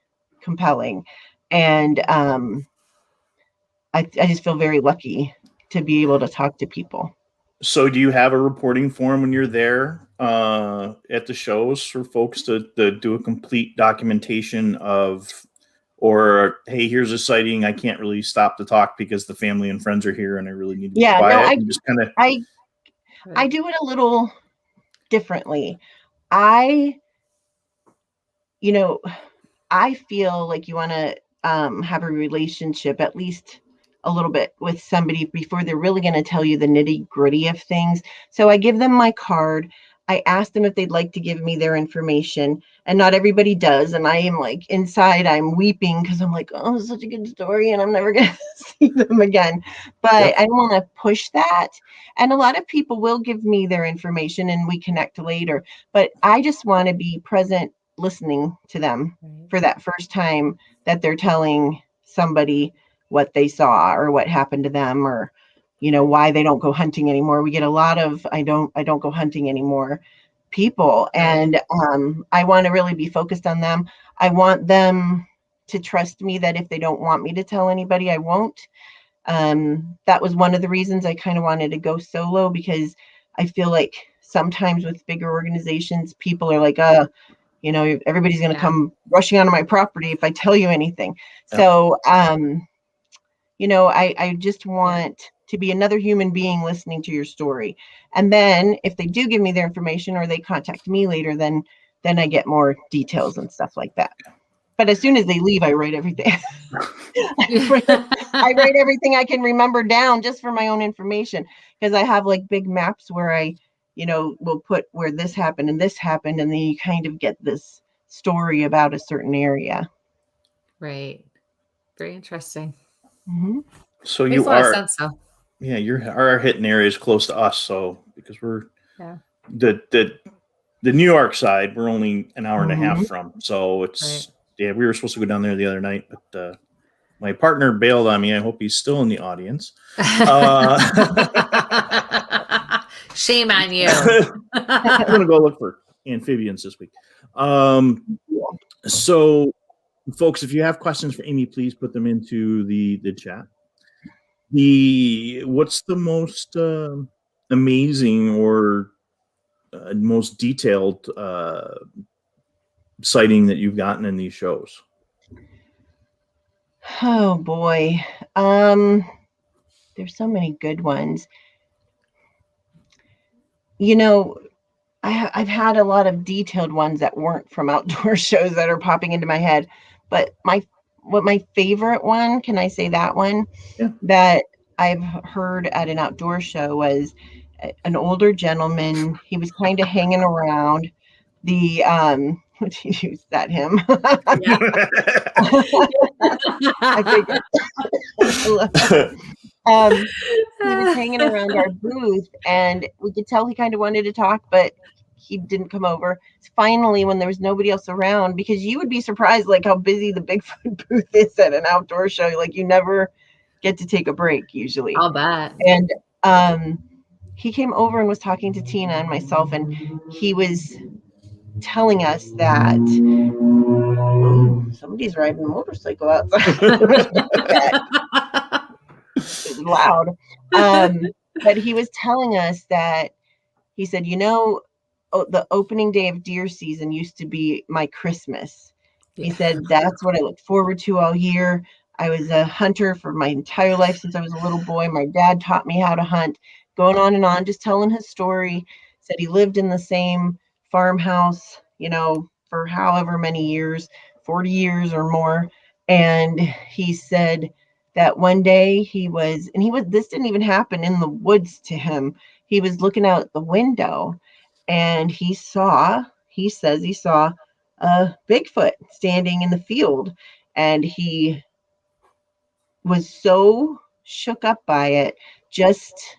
D: compelling. And I just feel very lucky to be able to talk to people.
C: So do you have a reporting form when you're there at the shows for folks to do a complete documentation of, or, hey, here's a sighting, I can't really stop to talk because the family and friends are here and I really need to be quiet?
D: I do it a little differently. I feel like you want to have a relationship, at least a little bit, with somebody before they're really going to tell you the nitty gritty of things. So I give them my card. I ask them if they'd like to give me their information, and not everybody does. And I am like, inside, I'm weeping because I'm like, oh, it's such a good story and I'm never going to see them again. But I don't want to push that. And a lot of people will give me their information and we connect later. But I just want to be present, listening to them for that first time that they're telling somebody what they saw or what happened to them, or why they don't go hunting anymore. We get a lot of I don't go hunting anymore. people. And I want to really be focused on them. I want them to trust me that if they don't want me to tell anybody, I won't. That was one of the reasons I kind of wanted to go solo, because I feel like sometimes with bigger organizations, people are like, everybody's going to come rushing onto my property if I tell you anything. Yep. So, I just want to be another human being listening to your story. And then if they do give me their information or they contact me later, then I get more details and stuff like that. But as soon as they leave, I write everything. I write everything I can remember down just for my own information, because I have like big maps where I, will put where this happened, and then you kind of get this story about a certain area.
B: Right. Very interesting.
D: Mm-hmm.
C: So
B: Makes
C: you
B: a lot of
C: are,
B: sense, though.
C: Yeah, our hitting area is close to us. So because we're the New York side, we're only an hour and a half from. So it's we were supposed to go down there the other night, but my partner bailed on me. I hope he's still in the audience.
B: Shame on you.
C: I'm gonna go look for amphibians this week. So, folks, if you have questions for Amy, please put them into the chat. What's the most amazing or most detailed sighting that you've gotten in these shows?
D: Oh boy, there's so many good ones. I've had a lot of detailed ones that weren't from outdoor shows that are popping into my head, but my favorite one, can I say that one?
C: Yeah.
D: That I've heard at an outdoor show was an older gentleman. He was kind of hanging around the is that him? I figured. He was hanging around our booth, and we could tell he kind of wanted to talk, but he didn't come over. Finally, when there was nobody else around, because you would be surprised like how busy the Bigfoot booth is at an outdoor show. Like you never get to take a break usually.
B: I'll bet.
D: And he came over and was talking to Tina and myself, and he was telling us that somebody's riding a motorcycle outside. It was loud. But he was telling us that he said, the opening day of deer season used to be my Christmas. He said, that's what I looked forward to all year. I was a hunter for my entire life since I was a little boy. My dad taught me how to hunt, going on, just telling his story. Said he lived in the same farmhouse, for however many years, 40 years or more. And he said that one day this didn't even happen in the woods to him. He was looking out the window and he says he saw a Bigfoot standing in the field, and he was so shook up by it, just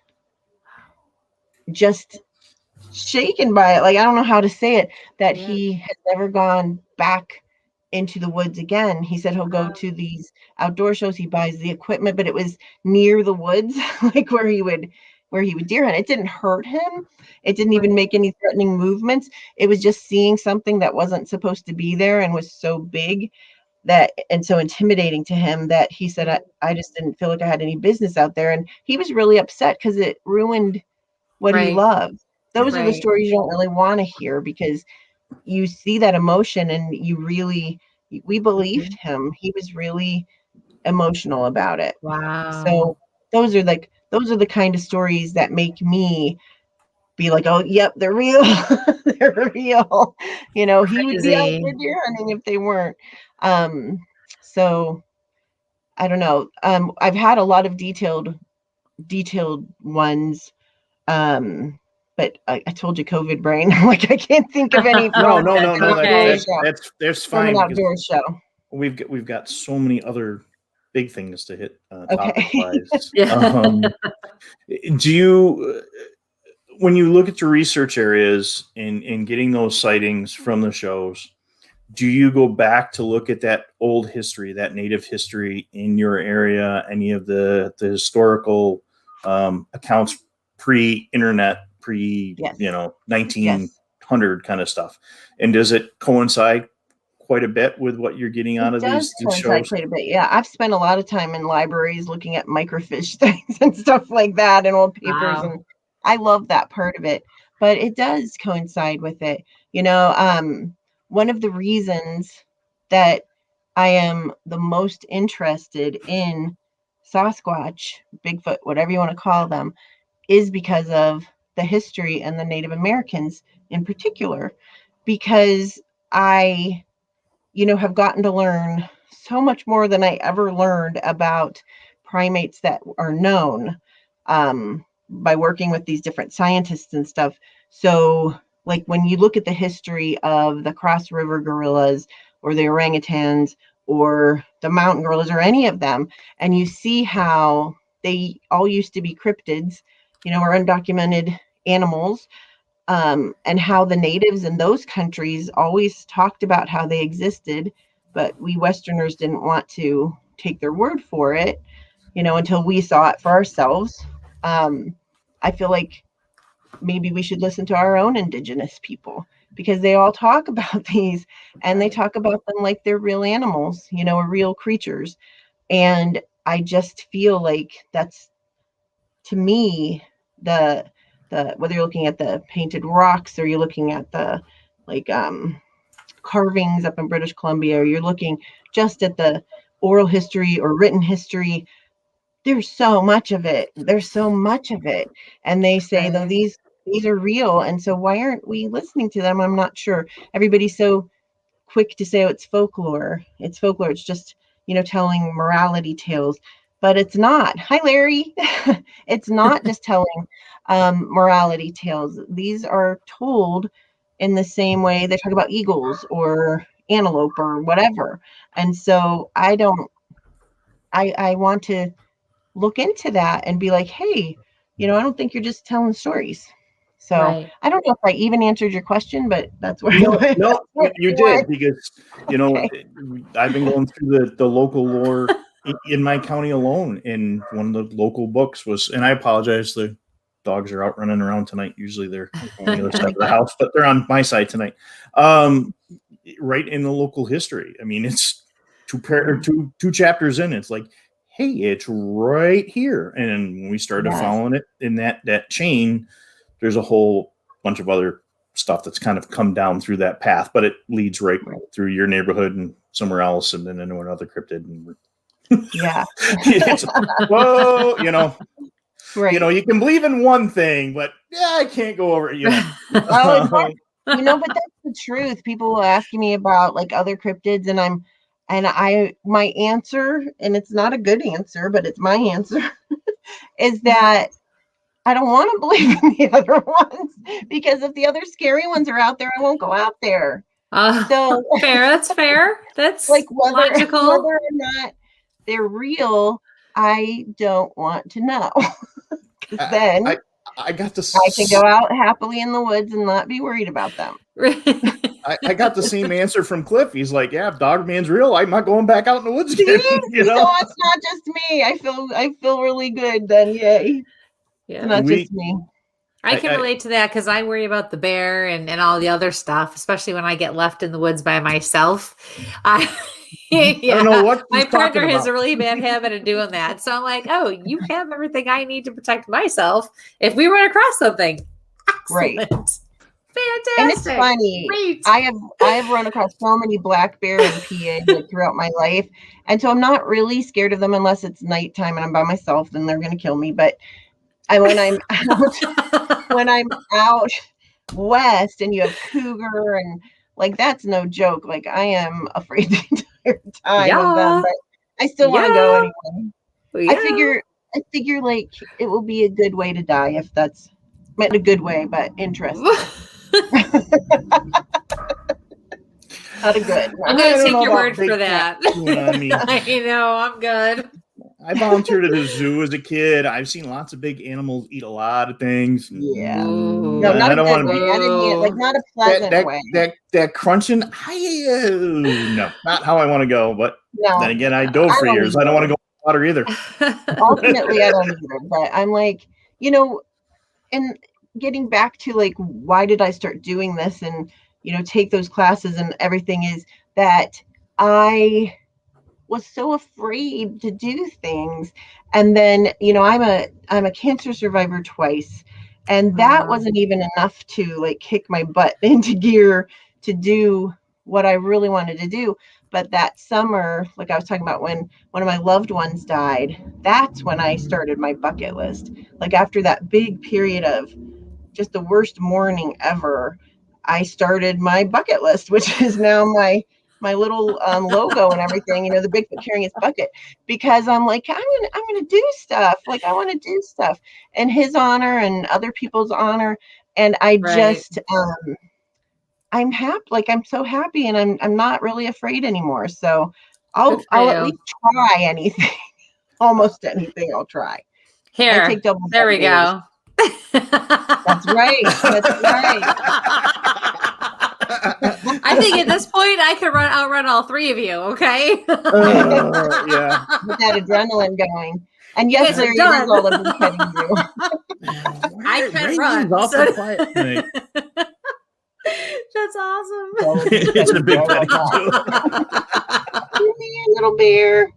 D: shaken by it. Like, I don't know how to say it, that he has never gone back into the woods again. He said he'll go to these outdoor shows. He buys the equipment, but it was near the woods, like where he would deer hunt. It didn't hurt him. It didn't even make any threatening movements. It was just seeing something that wasn't supposed to be there and was so big and so intimidating to him that he said, I just didn't feel like I had any business out there. And he was really upset because it ruined what he loved. Those are the stories you don't really want to hear, because you see that emotion and we believed him. He was really emotional about it.
B: Wow.
D: So those are the kind of stories that make me be like, oh, yep, they're real. They're real. He would be out there deer hunting if they weren't. So I don't know. I've had a lot of detailed ones. But I told you, COVID brain. Like I can't think of any.
C: No.
B: Okay.
C: That's fine.
D: From an outdoor show.
C: We've got so many other big things to hit
D: Okay.
C: topic-wise. Do you, when you look at your research areas and getting those sightings from the shows, do you go back to look at that old history, that native history in your area, any of the historical accounts pre-internet, 1900s 100 kind of stuff. And does it coincide quite a bit with what you're getting out of these shows?
D: Quite a bit. Yeah, I've spent a lot of time in libraries looking at microfiche things and stuff like that, and old papers,
B: Wow.
D: and I love that part of it. But it does coincide with it. One of the reasons that I am the most interested in Sasquatch, Bigfoot, whatever you want to call them, is because of the history and the Native Americans in particular, because I have gotten to learn so much more than I ever learned about primates that are known by working with these different scientists and stuff. So, like when you look at the history of the Cross River gorillas or the orangutans or the mountain gorillas or any of them, and you see how they all used to be cryptids, or undocumented animals, and how the natives in those countries always talked about how they existed, but we Westerners didn't want to take their word for it, until we saw it for ourselves. I feel like maybe we should listen to our own indigenous people, because they all talk about these, and they talk about them like they're real animals, or real creatures. And I just feel like that's, to me, the whether you're looking at the painted rocks or you're looking at the carvings up in British Columbia, or you're looking just at the oral history or written history, there's so much of it. And they say, though, these are real. And so why aren't we listening to them? I'm not sure. Everybody's so quick to say, oh, it's folklore. It's just, telling morality tales. But it's not. Hi, Larry. It's not just telling morality tales. These are told in the same way they talk about eagles or antelope or whatever. And so I want to look into that and be like, hey, I don't think you're just telling stories. So I don't know if I even answered your question, but that's where
C: no, you did, because okay. I've been going through the local lore in my county alone, and one of the local books was, and I apologize, the dogs are out running around tonight. Usually they're on the other side of the house, but they're on my side tonight. Right in the local history. I mean, it's two chapters in. It's like, hey, it's right here. And when we started following it in that chain, there's a whole bunch of other stuff that's kind of come down through that path, but it leads right through your neighborhood and somewhere else, and then into another cryptid. And whoa, right. You can believe in one thing, but I can't go over it.
D: But that's the truth. People will ask me about other cryptids, and my answer, and it's not a good answer, but it's my answer, is that I don't want to believe in the other ones, because if the other scary ones are out there, I won't go out there. So
B: fair. That's fair. That's
D: logical. Whether or not they're real, I don't want to know. Then
C: I got this.
D: I can go out happily in the woods and not be worried about them.
C: I got the same answer from Cliff. He's like, yeah, if Dog Man's real, I'm not going back out in the woods again.
D: So it's not just me. I feel really good then. Yay. Yeah. It's not just me.
B: I can relate to that, because I worry about the bear and all the other stuff, especially when I get left in the woods by myself. I don't know what my partner has a really bad habit of doing that. So I'm like, oh, you have everything I need to protect myself if we run across something. Excellent. Right. Fantastic.
D: And it's funny. Great. I have run across so many black bear in PA throughout my life. And so I'm not really scared of them unless it's nighttime and I'm by myself, then they're going to kill me. But when I'm out west and you have cougar and that's no joke. I am afraid the entire time of them, but I still want to go anyway. I figure it will be a good way to die, if that's meant in a good way, but interesting. Not a good.
B: I'm going to take your word for that. I'm good.
C: I volunteered at a zoo as a kid. I've seen lots of big animals eat a lot of things.
D: Yeah. No, not a good way. I didn't mean not a pleasant way.
C: That crunching. No, not how I want to go. But then again, I dove for years. I don't want to go in the water either.
D: Ultimately, I don't either. But I'm and getting back to like, why did I start doing this and, take those classes and everything, is that I was so afraid to do things. And then, I'm a cancer survivor twice. And that wasn't even enough to like kick my butt into gear to do what I really wanted to do. But that summer, like I was talking about, when one of my loved ones died, that's when I started my bucket list. Like after that big period of just the worst mourning ever, I started my bucket list, which is now my little logo and everything, the Bigfoot carrying his bucket, because I'm like, I'm gonna do stuff. Like I want to do stuff in his honor and other people's honor. And I just, I'm happy. Like I'm so happy, and I'm not really afraid anymore. So I'll at least try anything, almost anything. I'll try.
B: Here,
D: I take double.
B: There we go.
D: That's right. That's right.
B: I think at this point I could outrun all three of you. Okay.
C: Yeah.
D: With that adrenaline going. And yes, Larry, it is all of petting you.
B: I can run.
C: Awful quiet tonight.
B: That's awesome.
C: It's a big petting too.
D: Little bear.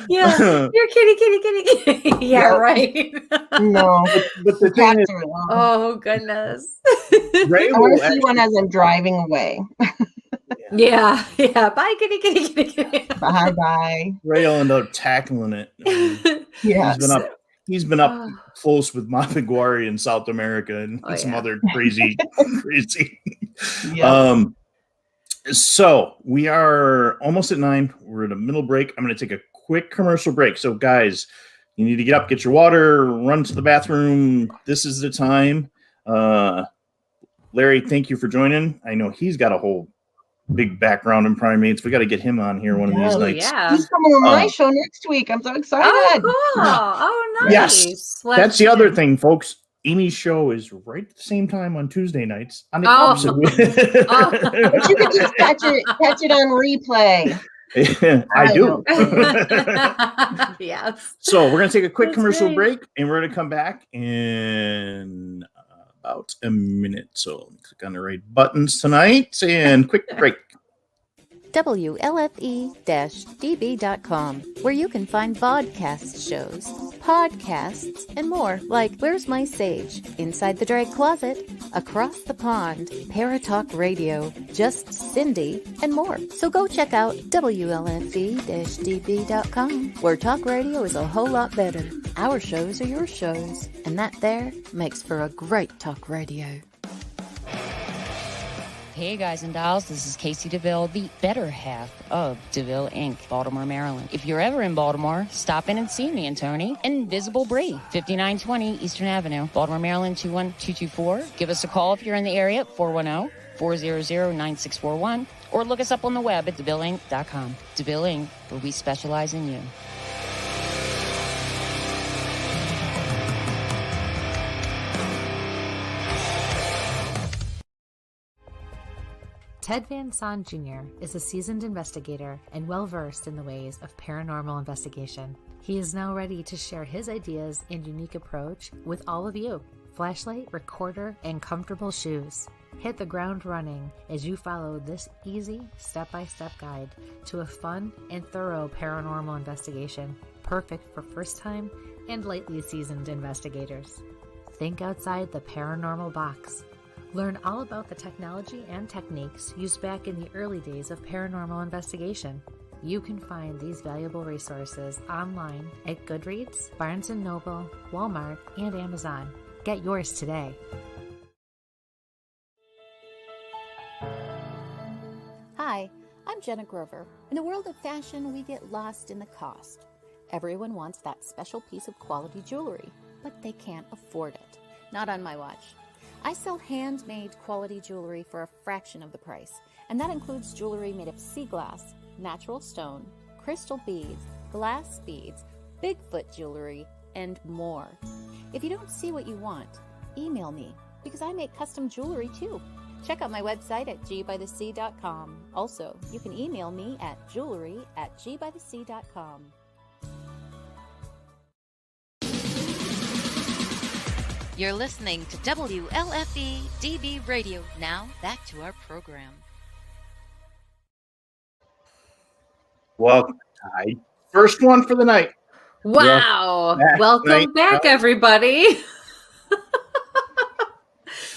B: Yeah, you're kitty. Yeah, right.
D: No,
C: but the thing is,
B: oh goodness.
C: Ray
D: I want to see one as I'm driving away.
B: Yeah. Bye, kitty.
D: Bye.
C: Ray will end up tackling it.
D: Yeah,
C: he's been up close with Mapiguari in South America and some other crazy.
D: Yeah.
C: So we are almost at 9. We're at a middle break. I'm going to take a quick commercial break. So guys, you need to get up, get your water, run to the bathroom. This is the time. Larry, thank you for joining. I know he's got a whole big background in primates. We got to get him on here one of these nights.
B: Yeah.
D: He's coming on my show next week. I'm so excited.
B: Oh, cool. Oh, nice.
C: Yes. That's the other thing, folks. Amy's show is right at the same time on Tuesday nights. On the opposite.
D: But you can just catch it on replay.
C: I do.
B: Yes.
C: So we're going to take a quick commercial break, and we're going to come back in about a minute. So click on the right buttons tonight and quick break.
E: WLFE-DB.com, where you can find vodcast shows, podcasts, and more like Where's My Sage, Inside the Drag Closet, Across the Pond, Paratalk Radio, Just Cindy, and more. So go check out WLFE-DB.com, where talk radio is a whole lot better. Our shows are your shows, and that there makes for a great talk radio.
F: Hey guys and dolls, this is Casey DeVille, the better half of DeVille Inc., Baltimore, Maryland. If you're ever in Baltimore, stop in and see me and Tony. Invisible Bree, 5920 Eastern Avenue, Baltimore, Maryland, 21224. Give us a call if you're in the area, 410-400-9641, or look us up on the web at DeVilleInc.com. DeVille Inc., where we specialize in you.
B: Ted Van Son Jr. is a seasoned investigator and well-versed in the ways of paranormal investigation. He is now ready to share his ideas and unique approach with all of you. Flashlight, recorder, and comfortable shoes. Hit the ground running as you follow this easy step-by-step guide to a fun and thorough paranormal investigation, perfect for first-time and lightly seasoned investigators. Think outside the paranormal box. Learn all about the technology and techniques used back in the early days of paranormal investigation. You can find these valuable resources online at Goodreads, Barnes & Noble, Walmart, and Amazon. Get yours today.
E: Hi, I'm Jenna Grover. In the world of fashion, we get lost in the cost. Everyone wants that special piece of quality jewelry, but they can't afford it. Not on my watch. I sell handmade quality jewelry for a fraction of the price, and that includes jewelry made of sea glass, natural stone, crystal beads, glass beads, Bigfoot jewelry, and more. If you don't see what you want, email me, because I make custom jewelry too. Check out my website at gbythesea.com. Also, you can email me at jewelry@gbythesea.com.
A: You're listening to WLFE DB Radio. Now, back to our program.
C: Welcome. First one for the night.
B: Wow. Welcome back, everybody.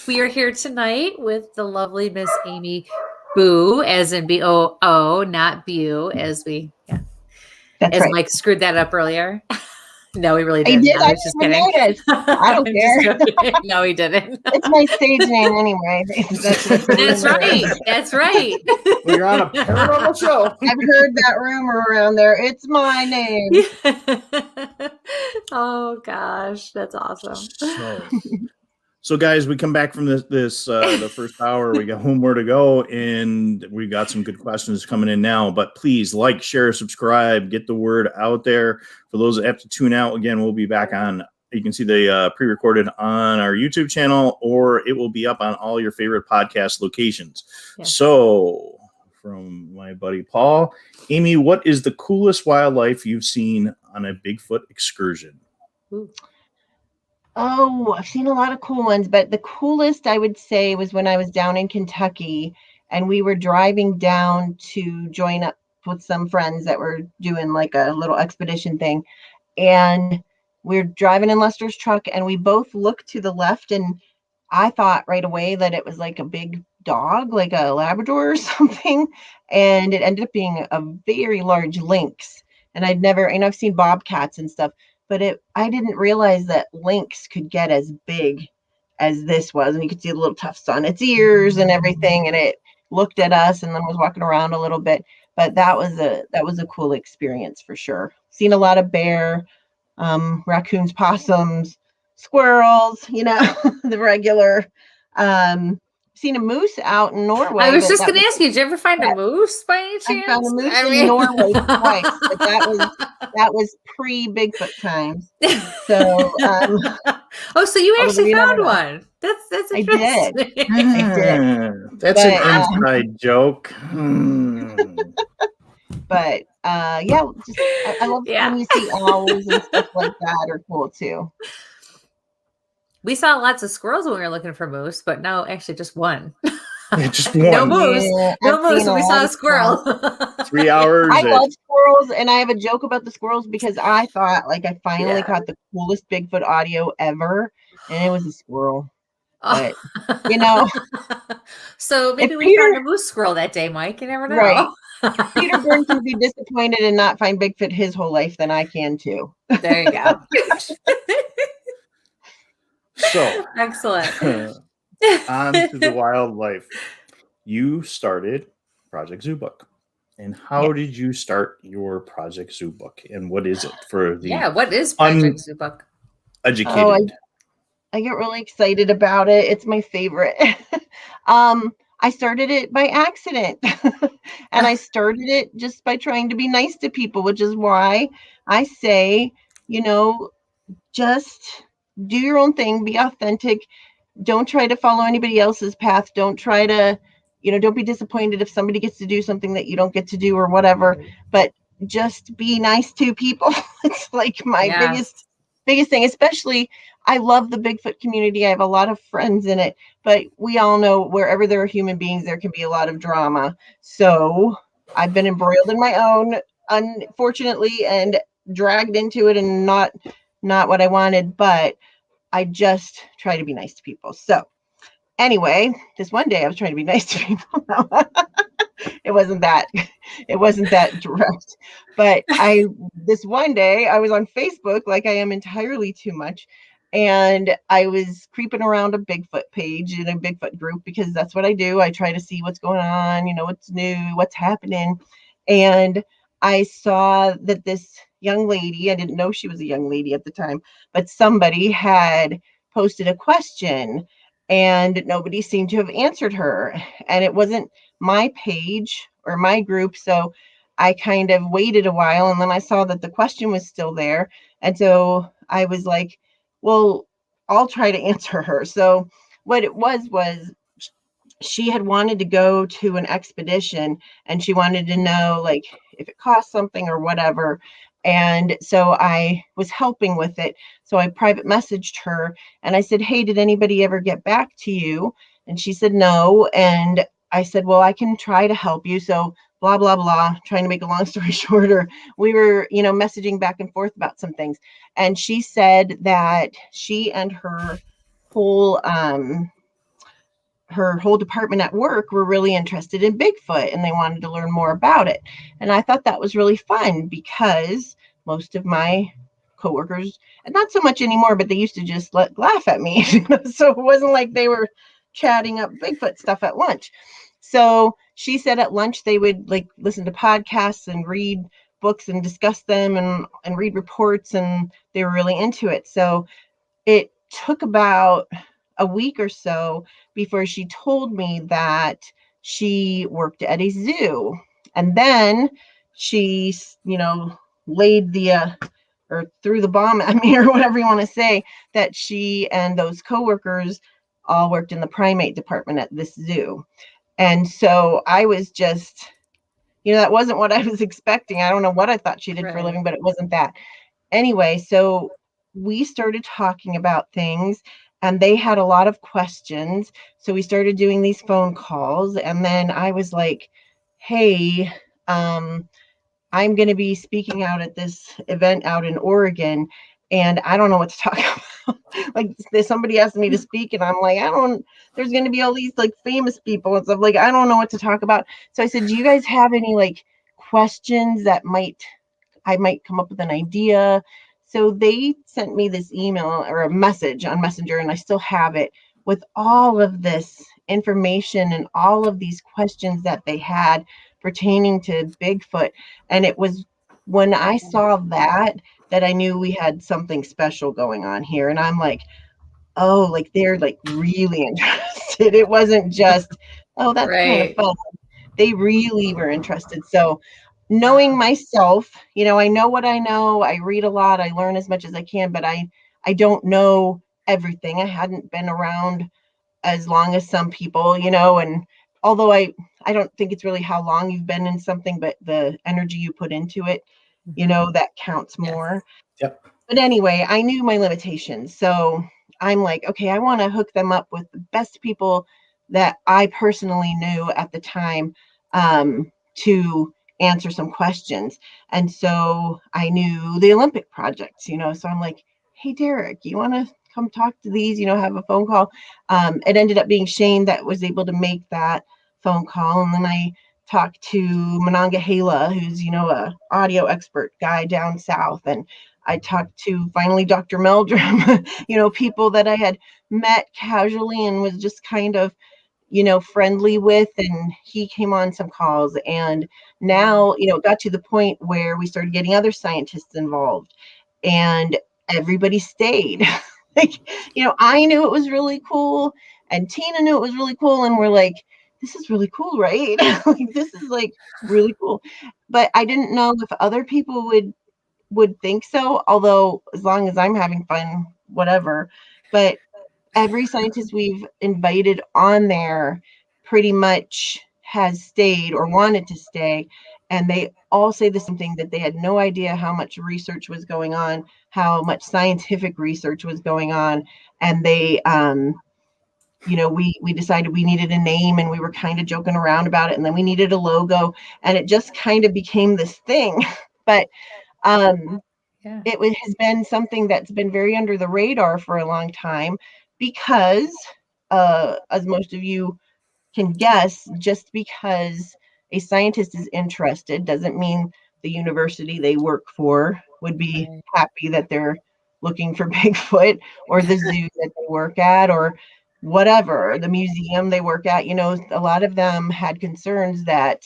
B: We are here tonight with the lovely Miss Amy Boo, as in B-O-O, not Bu, as we,
D: That's
B: as
D: right.
B: Mike screwed that up earlier. No, he really
D: I
B: didn't.
D: did.
B: I was just
D: didn't even
B: kidding.
D: notice. I don't care.
B: No, he didn't.
D: It's my stage name anyway.
B: That's right. That's right.
C: Well, you're on a paranormal show.
D: I've heard that rumor around there. It's my name.
B: Oh gosh, that's awesome.
C: So guys, we come back from this the first hour. We got one more to go, and we got some good questions coming in now. But please like, share, subscribe, get the word out there. For those that have to tune out, again, we'll be back on. You can see the pre-recorded on our YouTube channel, or it will be up on all your favorite podcast locations. Yeah. So, from my buddy Paul, Amy, what is the coolest wildlife you've seen on a Bigfoot excursion?
B: Ooh.
D: Oh, I've seen a lot of cool ones, but the coolest I would say was when I was down in Kentucky and we were driving down to join up with some friends that were doing like a little expedition thing. And we're driving in Lester's truck and we both looked to the left, and I thought right away that it was like a big dog, like a Labrador or something. And it ended up being a very large lynx. And I've seen bobcats and stuff, but I didn't realize that lynx could get as big as this was. And you could see the little tufts on its ears and everything. And it looked at us and then was walking around a little bit. But that was a cool experience for sure. Seen a lot of bear, raccoons, possums, squirrels, the regular. Seen a moose out in Norway.
B: I was just going to ask you, did you ever find a moose by any chance?
D: I found a moose in Norway twice, but that was pre-Bigfoot times. So,
B: so you actually found one. That's interesting.
D: I did.
C: That's an inside joke.
D: But I love when you see owls and stuff like that are cool too.
B: We saw lots of squirrels when we were looking for moose, but no, actually just one.
C: Just one.
B: No moose.
D: Yeah,
B: no moose, and we saw a squirrel.
C: 3 hours.
D: I love squirrels, and I have a joke about the squirrels because I thought I finally caught the coolest Bigfoot audio ever, and it was a squirrel. But,
B: So maybe we found a moose squirrel that day, Mike. You never know.
D: Right. Peter Byrne can be disappointed and not find Bigfoot his whole life, then I can too.
B: There you go.
C: So
B: excellent.
C: On to the wildlife. You started Project Zoobook. And how did you start your Project Zoobook? And what is it for the
B: what is Project Zoobook?
C: Educated.
D: I get really excited about it. It's my favorite. I started it by accident. And I started it just by trying to be nice to people, which is why I say, just do your own thing, be authentic. Don't try to follow anybody else's path. Don't try to, don't be disappointed if somebody gets to do something that you don't get to do or whatever, but just be nice to people. It's like my biggest thing, especially I love the Bigfoot community. I have a lot of friends in it, but we all know wherever there are human beings, there can be a lot of drama. So I've been embroiled in my own, unfortunately, and dragged into it and not what I wanted, but I just try to be nice to people. So anyway, this one day I was trying to be nice to people. It wasn't that direct, but this one day I was on Facebook, like I am entirely too much. And I was creeping around a Bigfoot page in a Bigfoot group because that's what I do. I try to see what's going on, what's new, what's happening. And I saw that this young lady, I didn't know she was a young lady at the time, but somebody had posted a question and nobody seemed to have answered her. And it wasn't my page or my group. So I kind of waited a while, and then I saw that the question was still there. And so I was like, well, I'll try to answer her. So what it was she had wanted to go to an expedition and she wanted to know if it cost something or whatever. And so I was helping with it. So I private messaged her and I said, hey, did anybody ever get back to you? And she said, no. And I said, well, I can try to help you. So blah, blah, blah, trying to make a long story shorter. We were, messaging back and forth about some things. And she said that she and whole, her whole department at work were really interested in Bigfoot and they wanted to learn more about it. And I thought that was really fun because most of my coworkers, and not so much anymore, but they used to just laugh at me. So it wasn't like they were chatting up Bigfoot stuff at lunch. So she said at lunch they would like listen to podcasts and read books and discuss them and read reports, and they were really into it. So it took about a week or so before she told me that she worked at a zoo. And then she, laid or threw the bomb at me or whatever you want to say, that she and those coworkers all worked in the primate department at this zoo. And so I was just, that wasn't what I was expecting. I don't know what I thought she did for a living, but it wasn't that. Anyway, so we started talking about things and they had a lot of questions. So we started doing these phone calls. And then I was like, hey, I'm going to be speaking out at this event out in Oregon, and I don't know what to talk about. Like somebody asked me to speak and I'm like, there's going to be all these like famous people and stuff. Like, I don't know what to talk about. So I said, do you guys have any like questions that I might come up with an idea? So they sent me this email or a message on Messenger, and I still have it with all of this information and all of these questions that they had pertaining to Bigfoot. And it was when I saw that I knew we had something special going on here. And I'm like, oh, like they're like really interested. It wasn't just, oh, that's kind of fun. They really were interested. So knowing myself, I know what I know. I read a lot. I learn as much as I can, but I don't know everything. I hadn't been around as long as some people, and although I don't think it's really how long you've been in something, but the energy you put into it, that counts more.
C: Yep.
D: But anyway, I knew my limitations. So I'm like, okay, I want to hook them up with the best people that I personally knew at the time, to answer some questions. And so I knew the Olympic projects, so I'm like, hey, Derek, you want to come talk to these, have a phone call. It ended up being Shane that was able to make that phone call. And then I talked to Monongahela, who's, a audio expert guy down south. And I talked to finally Dr. Meldrum, people that I had met casually and was just kind of, friendly with, and he came on some calls. And now, it got to the point where we started getting other scientists involved and everybody stayed. Like, I knew it was really cool and Tina knew it was really cool. And we're like, this is really cool, right? Like, this is like really cool. But I didn't know if other people would think so, although as long as I'm having fun, whatever. But every scientist we've invited on there pretty much has stayed or wanted to stay. And they all say the same thing, that they had no idea how much research was going on, how much scientific research was going on. And they, we decided we needed a name, and we were kind of joking around about it. And then we needed a logo, and it just kind of became this thing. But it has been something that's been very under the radar for a long time because, as most of you can guess, just because a scientist is interested doesn't mean the university they work for would be happy that they're looking for Bigfoot, or the zoo that they work at, or whatever, the museum they work at. A lot of them had concerns that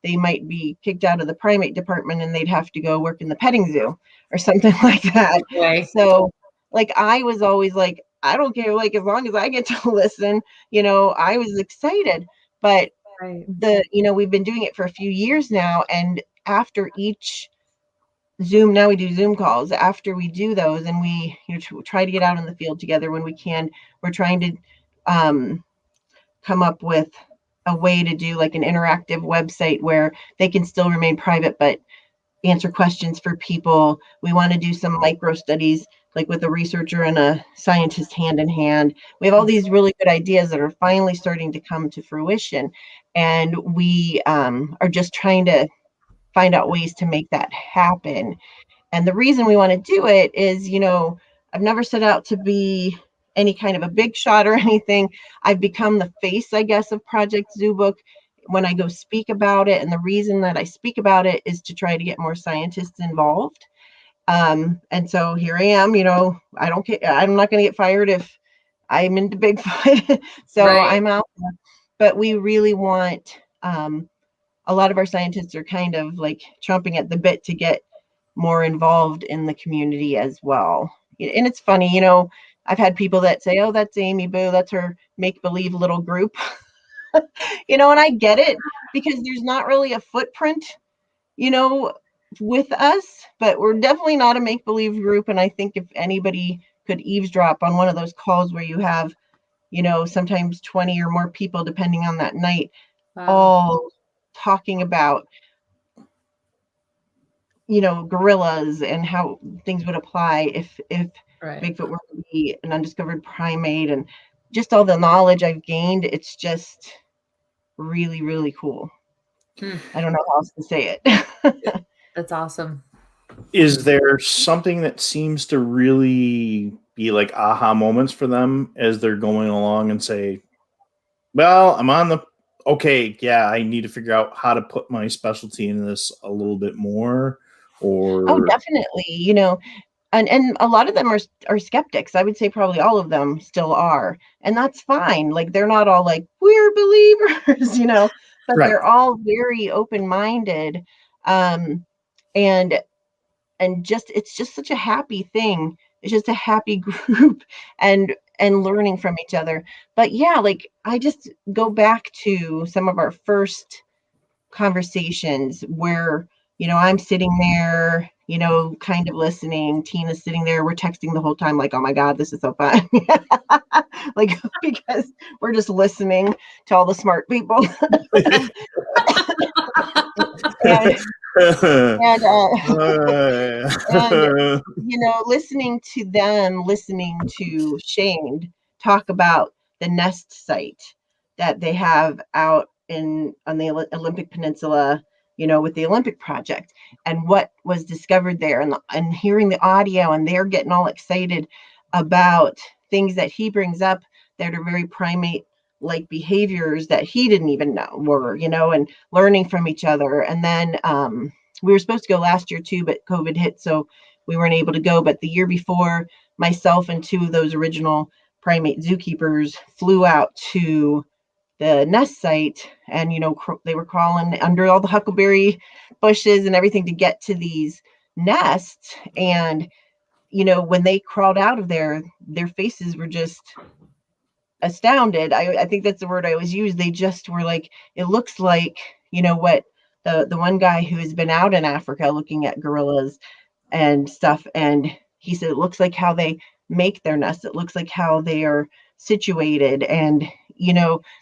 D: they might be kicked out of the primate department and they'd have to go work in the petting zoo or something like that.
B: Right.
D: So like, I was always like, I don't care, like, as long as I get to listen, I was excited. But we've been doing it for a few years now, and after each Zoom, now we do Zoom calls. After we do those, and we try to get out in the field together when we can, we're trying to come up with a way to do like an interactive website where they can still remain private, but answer questions for people. We want to do some micro studies, like with a researcher and a scientist hand in hand. We have all these really good ideas that are finally starting to come to fruition. And we are just trying to find out ways to make that happen. And the reason we want to do it is, I've never set out to be any kind of a big shot or anything. I've become the face, I guess, of Project Zoobook when I go speak about it. And the reason that I speak about it is to try to get more scientists involved. And so here I am, I don't care. I'm not going to get fired if I'm into Bigfoot. So right. I'm out there. But we really want, a lot of our scientists are kind of like chomping at the bit to get more involved in the community as well. And it's funny, I've had people that say, oh, that's Amy Boo, that's her make-believe little group. And I get it, because there's not really a footprint, with us, but we're definitely not a make-believe group. And I think if anybody could eavesdrop on one of those calls where you have, sometimes 20 or more people, depending on that night, all talking about, gorillas and how things would apply if right. Bigfoot were to be an undiscovered primate, and just all the knowledge I've gained. It's just really, really cool. I don't know how else to say it.
B: That's awesome.
C: Is there something that seems to really be like aha moments for them as they're going along and say, well, I'm on the, okay, yeah, I need to figure out how to put my specialty into this a little bit more? Or
D: oh, definitely, and a lot of them are skeptics. I would say probably all of them still are, and that's fine. Like, they're not all like, we're believers, but right. They're all very open-minded, and just, it's just such a happy thing. It's just a happy group, and learning from each other. But yeah, like, I just go back to some of our first conversations where, I'm sitting there, kind of listening. Tina's sitting there. We're texting the whole time, like, oh my God, this is so fun. Like, because we're just listening to all the smart people. and listening to them, listening to Shane talk about the nest site that they have out on the Olympic Peninsula, with the Olympic project, and what was discovered there, and hearing the audio, and they're getting all excited about things that he brings up that are very primate-like behaviors that he didn't even know were, and learning from each other. And then we were supposed to go last year too, but COVID hit, so we weren't able to go. But the year before, myself and two of those original primate zookeepers flew out to the nest site, and they were crawling under all the huckleberry bushes and everything to get to these nests. And when they crawled out of there, their faces were just astounded. I think that's the word I always use. They just were like, it looks like, what the one guy who has been out in Africa looking at gorillas and stuff, and he said it looks like how they make their nests. It looks like how they are situated. And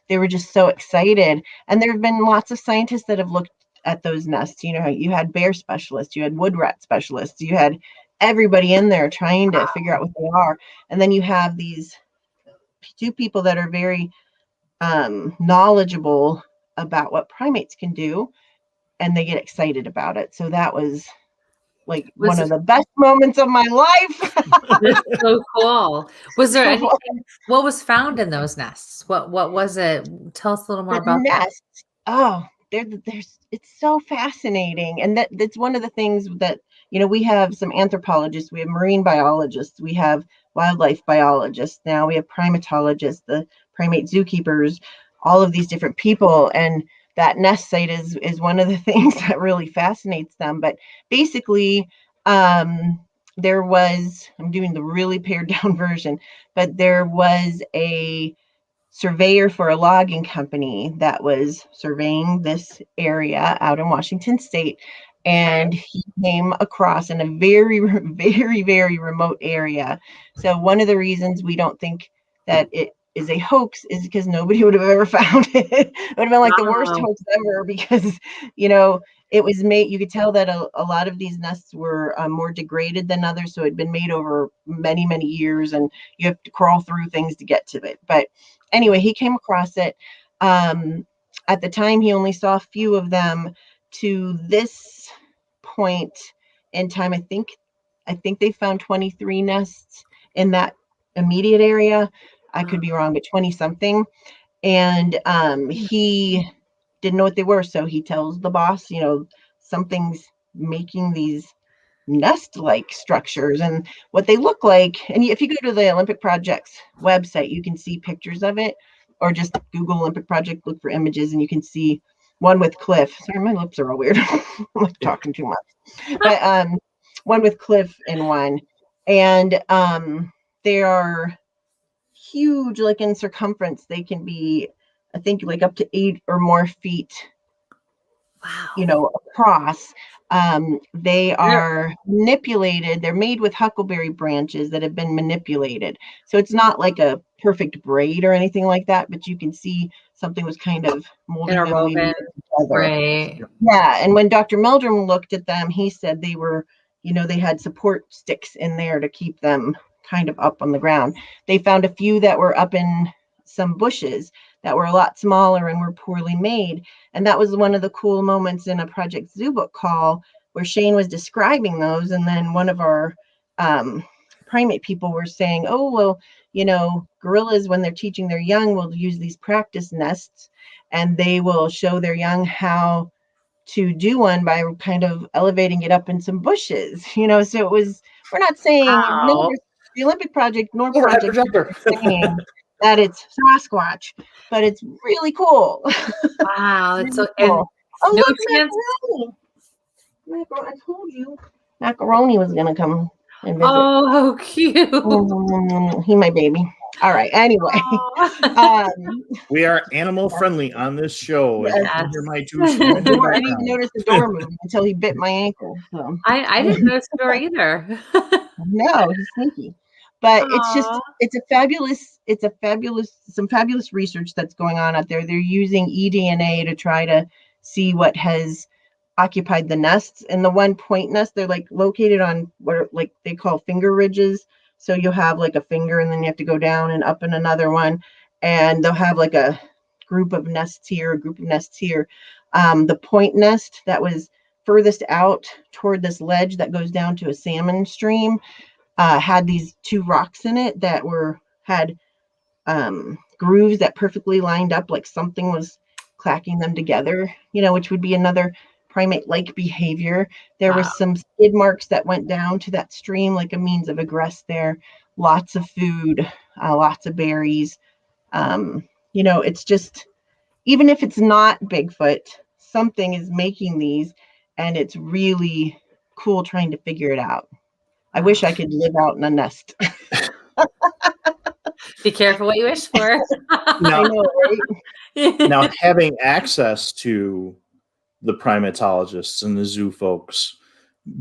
D: they were just so excited. And there have been lots of scientists that have looked at those nests. You had bear specialists, you had wood rat specialists, you had everybody in there trying to figure out what they are. And then you have these two people that are very knowledgeable about what primates can do, and they get excited about it. So that was like one of the best moments of my life.
B: That's so cool. Was there anything, what was found in those nests? What was it? Tell us a little more about
D: nests. Oh, it's so fascinating. And that's one of the things that, we have some anthropologists, we have marine biologists, we have wildlife biologists. Now we have primatologists, the primate zookeepers, all of these different people. And that nest site is one of the things that really fascinates them. But basically, there was, I'm doing the really pared down version, but there was a surveyor for a logging company that was surveying this area out in Washington State. And he came across in a very, very, very remote area. So one of the reasons we don't think that it is a hoax is because nobody would have ever found it. It would have been like the worst hoax ever because, it was made, you could tell that a lot of these nests were more degraded than others. So it had been made over many, many years, and you have to crawl through things to get to it. But anyway, he came across it. At the time, he only saw a few of them. To this point in time, I think they found 23 nests in that immediate area. I could be wrong, but 20 something. And he didn't know what they were. So he tells the boss, something's making these nest-like structures and what they look like. And if you go to the Olympic Project's website, you can see pictures of it, or just Google Olympic Project, look for images, and you can see one with Cliff. Sorry, my lips are all weird. I'm like talking too much. But one with Cliff in one. And they are huge, like in circumference. They can be, I think, like up to 8 or more feet, across. They are manipulated. They're made with huckleberry branches that have been manipulated. So it's not like a perfect braid or anything like that, but you can see something was kind of molding them together.
B: Right.
D: Yeah. And when Dr. Meldrum looked at them, he said they were, they had support sticks in there to keep them kind of up on the ground. They found a few that were up in some bushes that were a lot smaller and were poorly made. And that was one of the cool moments in a Project Zoobook call where Shane was describing those. And then one of our primate people were saying, oh, well, gorillas, when they're teaching their young, will use these practice nests, and they will show their young how to do one by kind of elevating it up in some bushes, so it was, we're not saying the Olympic Project nor Project saying that it's Sasquatch, but it's really cool.
B: Wow.
D: Really
B: so
D: cool. Oh,
B: no
D: look,
B: chance.
D: Macaroni. I told you Macaroni was going to come and visit.
B: Oh, how cute.
D: He my baby. All right. Anyway.
C: We are animal friendly on this show.
D: Yes.
C: You can hear my two
D: I didn't even notice the door moved until he bit my ankle. So.
B: I didn't notice the door either.
D: No, he's sneaky. But it's some fabulous research that's going on out there. They're using eDNA to try to see what has occupied the nests. And the one point nest, they're like located on what are, like they call finger ridges. So you'll have like a finger and then you have to go down and up in another one. And they'll have like a group of nests here, a group of nests here. The point nest that was furthest out toward this ledge that goes down to a salmon stream had these 2 rocks in it that had grooves that perfectly lined up, like something was clacking them together, which would be another primate-like behavior. There were some skid marks that went down to that stream, like a means of egress there. Lots of food, lots of berries. It's just, even if it's not Bigfoot, something is making these, and it's really cool trying to figure it out. I wish I could live out in a nest.
B: Be careful what you wish for.
C: Now,
D: I know, right?
C: Now, having access to the primatologists and the zoo folks,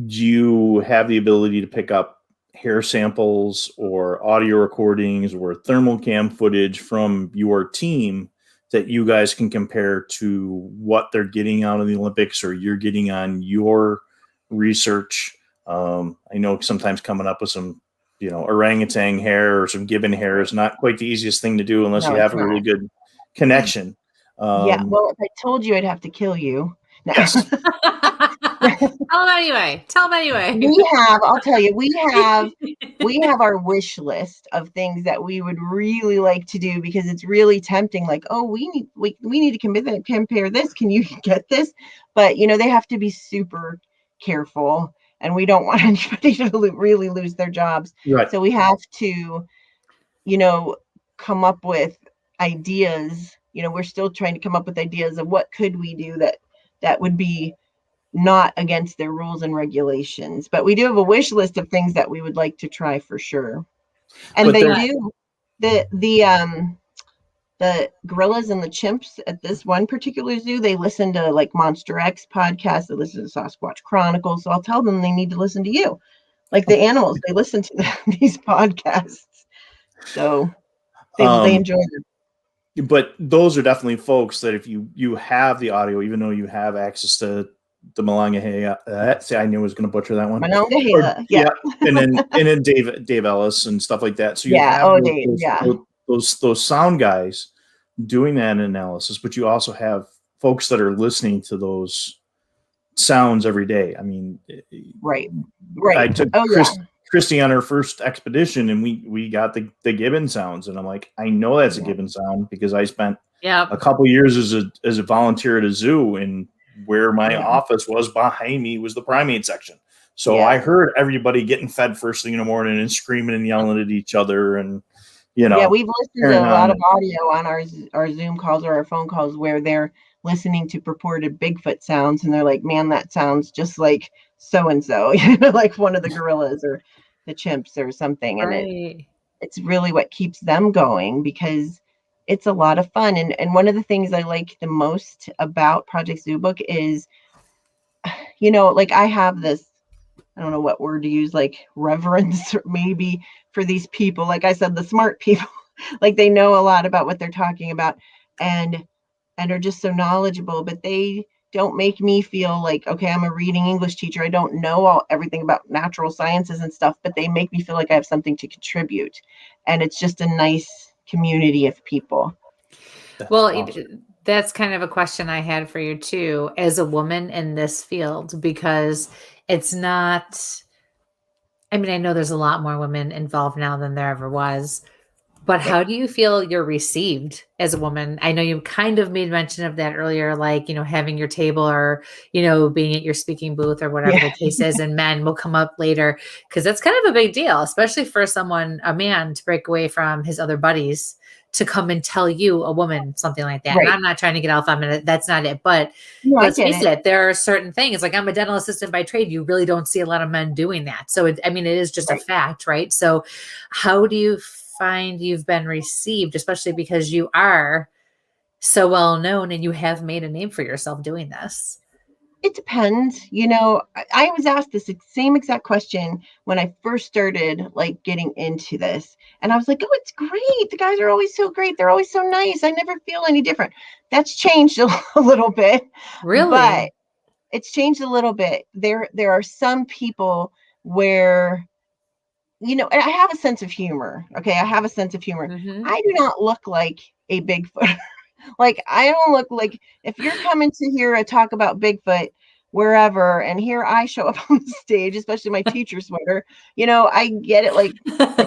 C: do you have the ability to pick up hair samples or audio recordings or thermal cam footage from your team that you guys can compare to what they're getting out of the Olympics or you're getting on your research? I know sometimes coming up with some, orangutan hair or some gibbon hair is not quite the easiest thing to do unless you have a really good connection.
D: Yeah, well, if I told you, I'd have to kill you. No.
C: Yes.
B: Tell them anyway.
D: I'll tell you, we have our wish list of things that we would really like to do because it's really tempting. Like, oh, we need to compare this. Can you get this? But, they have to be super careful. And we don't want anybody to really lose their jobs.
C: Right.
D: So we have to, come up with ideas. We're still trying to come up with ideas of what could we do that would be not against their rules and regulations. But we do have a wish list of things that we would like to try for sure. And the gorillas and the chimps at this one particular zoo, they listen to like Monster X podcasts, they listen to Sasquatch Chronicles. So I'll tell them they need to listen to you. Like the animals, they listen to these podcasts. So They enjoy them.
C: But those are definitely folks that if you have the audio, even though you have access to the Monongahela, I knew I was going to butcher that one.
D: Monongahela,
C: yeah. And then Dave Ellis and stuff like that. So you
D: yeah.
C: have
D: Dave, yeah.
C: those sound guys doing that analysis, but you also have folks that are listening to those sounds every day. I mean,
D: right.
C: I took Kristie on her first expedition, and we got the gibbon sounds, and I'm like, I know that's a gibbon sound because I spent a couple years as a volunteer at a zoo, and where my office was behind me was the primate section. So I heard everybody getting fed first thing in the morning and screaming and yelling at each other, and
D: we've listened to a lot of audio on our Zoom calls or our phone calls where they're listening to purported Bigfoot sounds, and they're like, man, that sounds just like so-and-so, like one of the gorillas or the chimps or something. And it's really what keeps them going because it's a lot of fun. And one of the things I like the most about Project Zoobook is, like I have this, I don't know what word to use, like reverence maybe for these people. Like I said, the smart people, like they know a lot about what they're talking about and are just so knowledgeable, but they don't make me feel like, okay, I'm a reading English teacher. I don't know everything about natural sciences and stuff, but they make me feel like I have something to contribute. And it's just a nice community of people.
B: That's kind of a question I had for you too, as a woman in this field, because it's not, I mean, I know there's a lot more women involved now than there ever was, but how do you feel you're received as a woman? I know you kind of made mention of that earlier, like, having your table or, being at your speaking booth or whatever the case is, and men will come up later because that's kind of a big deal, especially for a man to break away from his other buddies to come and tell you, a woman, something like that. Right. And I'm not trying to get all feminine. That's not it. But let's face it, there are certain things. Like I'm a dental assistant by trade. You really don't see a lot of men doing that. So, it is just a fact, right? So how do you find you've been received, especially because you are so well known and you have made a name for yourself doing this?
D: It depends. I was asked this same exact question when I first started like getting into this. And I was like, oh, it's great. The guys are always so great. They're always so nice. I never feel any different. That's changed a little bit.
B: Really?
D: But it's changed a little bit. There are some people where, I have a sense of humor. Okay. I have a sense of humor. Mm-hmm. I do not look like a Bigfoot. Like, I don't look like, if you're coming to hear a talk about Bigfoot wherever, and here I show up on the stage, especially my teacher sweater, I get it. Like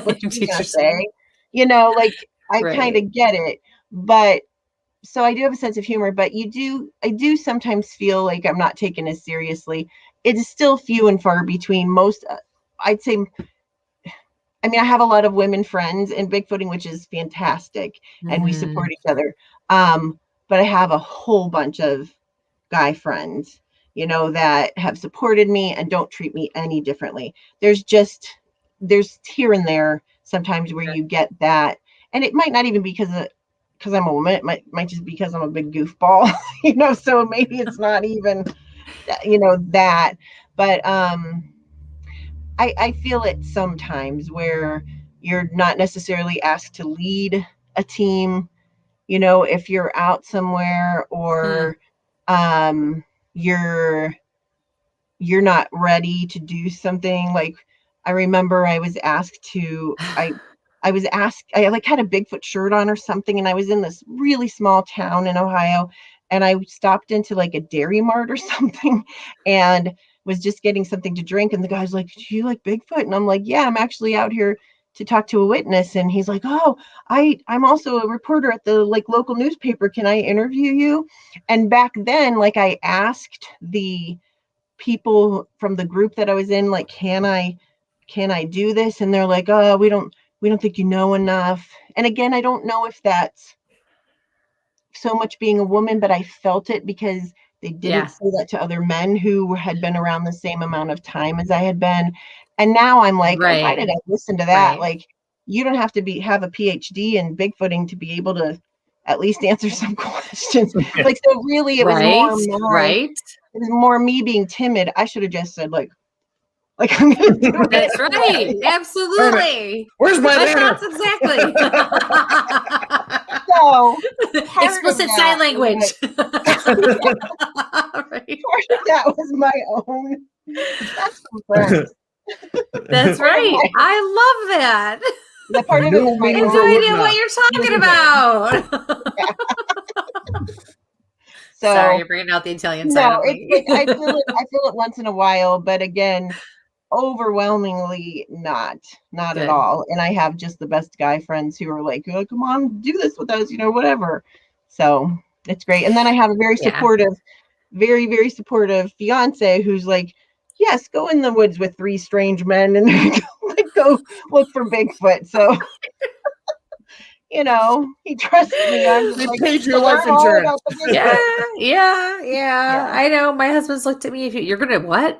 D: what you gonna say, like I kind of get it. But so I do have a sense of humor, but I do sometimes feel like I'm not taken as seriously. It is still few and far between. Most, I'd say, I mean, I have a lot of women friends in Bigfooting, which is fantastic, and we support each other. But I have a whole bunch of guy friends, that have supported me and don't treat me any differently. There's here and there sometimes where you get that, and it might not even be because I'm a woman. It might just be because I'm a big goofball, so maybe it's not even, that, but, I feel it sometimes where you're not necessarily asked to lead a team, if you're out somewhere or you're not ready to do something. Like I remember I was asked to, I like had a Bigfoot shirt on or something, and I was in this really small town in Ohio, and I stopped into like a Dairy Mart or something and was just getting something to drink. And the guy's like, do you like Bigfoot? And I'm like, yeah, I'm actually out here to talk to a witness. And he's like, oh, I'm also a reporter at the like local newspaper. Can I interview you? And back then, like I asked the people from the group that I was in, like, can I do this? And they're like, oh, we don't think you know enough. And again, I don't know if that's so much being a woman, but I felt it because they didn't say that to other men who had been around the same amount of time as I had been. And now I'm like, why did I listen to that? Like, you don't have to have a PhD in Bigfooting to be able to at least answer some questions. Like, so really it was more it was more me being timid. I should have just said like Like I'm gonna do it.
B: That's right. Absolutely.
C: Where's my
B: But
C: banner?
B: that's exactly.
D: So
B: Explicit sign language. Right.
D: part of that was my own. That's some friends.
B: That's right. I love that.
D: The part of it was my
B: I have
C: No,
B: no
D: own.
B: idea what you're talking about.
D: So
B: Sorry, you're bringing out the Italian side
D: no,
B: of
D: it's
B: me.
D: like I feel it once in a while, but again, overwhelmingly not
B: Good.
D: at all. And I have just the best guy friends who are like, oh, come on, do this with us, whatever. So it's great. And then I have a very supportive, very, very supportive fiance who's like, yes, go in the woods with 3 strange men and go look for Bigfoot. So he trusts me. I'm just
C: They
D: like,
C: paid your
D: learn
C: life
D: all
C: insurance.
D: about the Bigfoot.
B: Yeah. I know. My husband's looked at me. You're gonna what?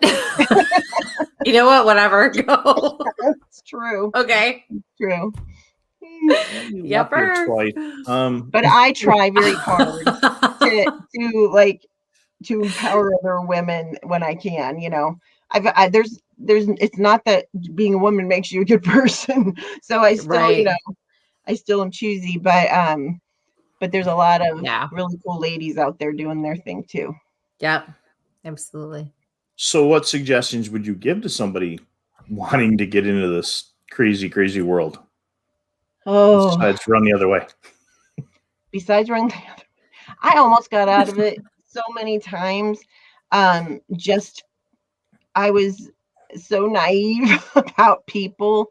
B: You know what? Whatever. Go.
D: That's true.
B: Okay.
D: True.
C: Yepper. Twice.
D: But I try very hard to empower other women when I can. There's it's not that being a woman makes you a good person. So I still
B: Right.
D: I still am choosy, but there's a lot of
B: Yeah.
D: really cool ladies out there doing their thing too.
B: Yep. Absolutely.
C: So what suggestions would you give to somebody wanting to get into this crazy, crazy world?
D: Oh,
C: Besides run the other way.
D: besides running the other way, I almost got out of it so many times. I was so naive about people,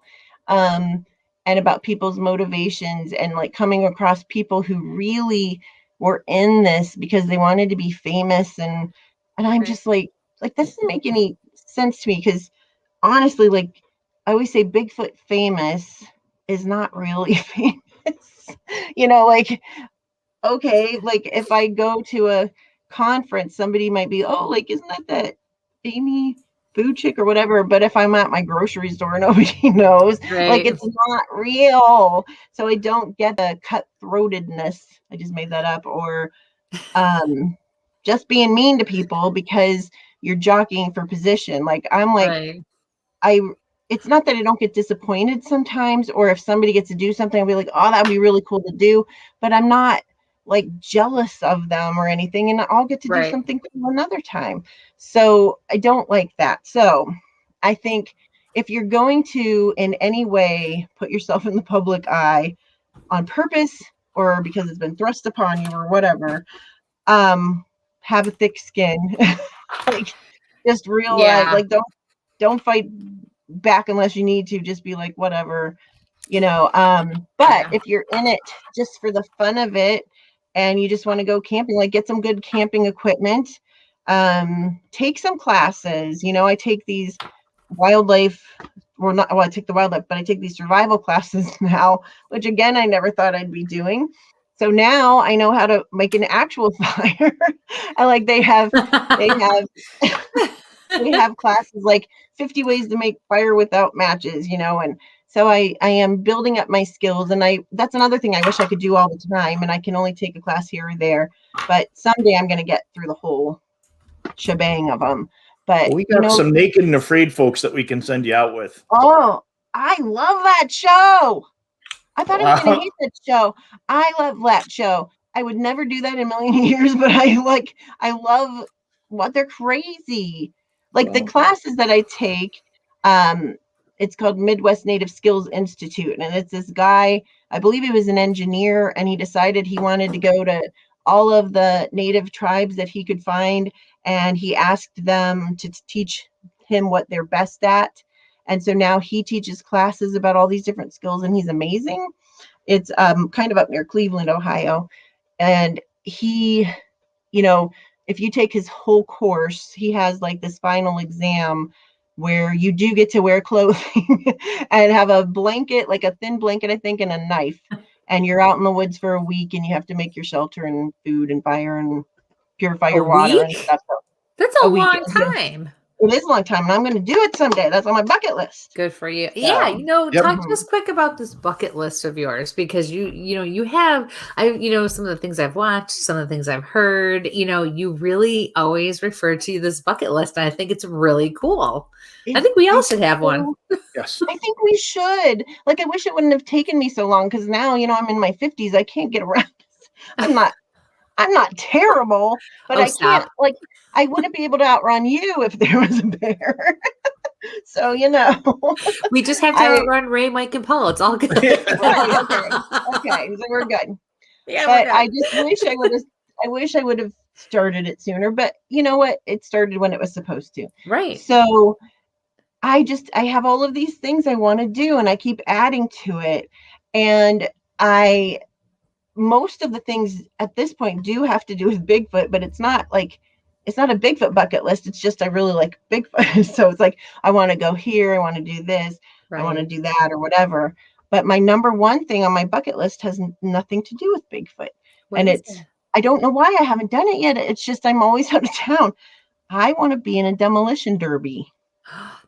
D: and about people's motivations, and like coming across people who really were in this because they wanted to be famous, and I'm just like this doesn't make any sense to me, because honestly, like I always say, Bigfoot famous is not really famous. Like, okay, like if I go to a conference, somebody might be, oh, like, isn't that Amy food chick or whatever? But if I'm at my grocery store, nobody knows.
B: Right.
D: Like, it's not real. So I don't get the cutthroatedness. I just made that up. Or just being mean to people because you're jockeying for position. Like, I'm like,
B: Right.
D: it's not that I don't get disappointed sometimes, or if somebody gets to do something, I'll be like, oh, that'd be really cool to do. But I'm not like jealous of them or anything, and I'll get to do something cool another time. So I don't like that. So I think if you're going to in any way put yourself in the public eye on purpose or because it's been thrust upon you or whatever, have a thick skin. Like, just realize, like, don't fight back unless you need to. Just be like, whatever, but if you're in it just for the fun of it and you just want to go camping, like, get some good camping equipment, take some classes. I take these wildlife, or not, well, I take the wildlife, but I take these survival classes now, which again, I never thought I'd be doing. So now I know how to make an actual fire. And like they have classes like 50 ways to make fire without matches, and so I am building up my skills, and that's another thing I wish I could do all the time, and I can only take a class here or there, but someday I'm going to get through the whole shebang of them. But
C: we got some naked and afraid folks that we can send you out with.
D: Oh, I love that show. I thought I was going to hate that show. I love that show. I would never do that in a million years, but I love what they're crazy. Like the classes that I take, it's called Midwest Native Skills Institute. And it's this guy, I believe he was an engineer, and he decided he wanted to go to all of the native tribes that he could find. And he asked them to teach him what they're best at. And so now he teaches classes about all these different skills, and he's amazing. It's kind of up near Cleveland, Ohio. And he, if you take his whole course, he has like this final exam where you do get to wear clothing and have a blanket, like a thin blanket, I think, and a knife. And you're out in the woods for a week, and you have to make your shelter and food and fire and purify your water and stuff. So
B: that's a long time.
D: it is a long time, and I'm going to do it someday. That's on my bucket list.
B: Good for you. Yeah,
D: So,
B: talk to us quick about this bucket list of yours, because you have some of the things I've watched, some of the things I've heard, you really always refer to this bucket list. And I think it's really cool. I think we all should have one.
C: Yes.
D: I think we should. Like, I wish it wouldn't have taken me so long, because now, I'm in my 50s. I can't get around. I'm not terrible, but I can't, like, I wouldn't be able to outrun you if there was a bear. So,
B: we just have to outrun Ray, Mike, and Paul. It's all good.
D: Right, okay, so we're good.
B: Yeah,
D: but I just wish I would have started it sooner. But you know what? It started when it was supposed to.
B: Right.
D: So I have all of these things I want to do, and I keep adding to it. And most of the things at this point do have to do with Bigfoot, but it's not a Bigfoot bucket list. It's just, I really like Bigfoot. So it's like, I want to go here. I want to do this. Right. I want to do that, or whatever. But my number one thing on my bucket list has nothing to do with Bigfoot. I don't know why I haven't done it yet. It's just, I'm always out of town. I want to be in a demolition derby.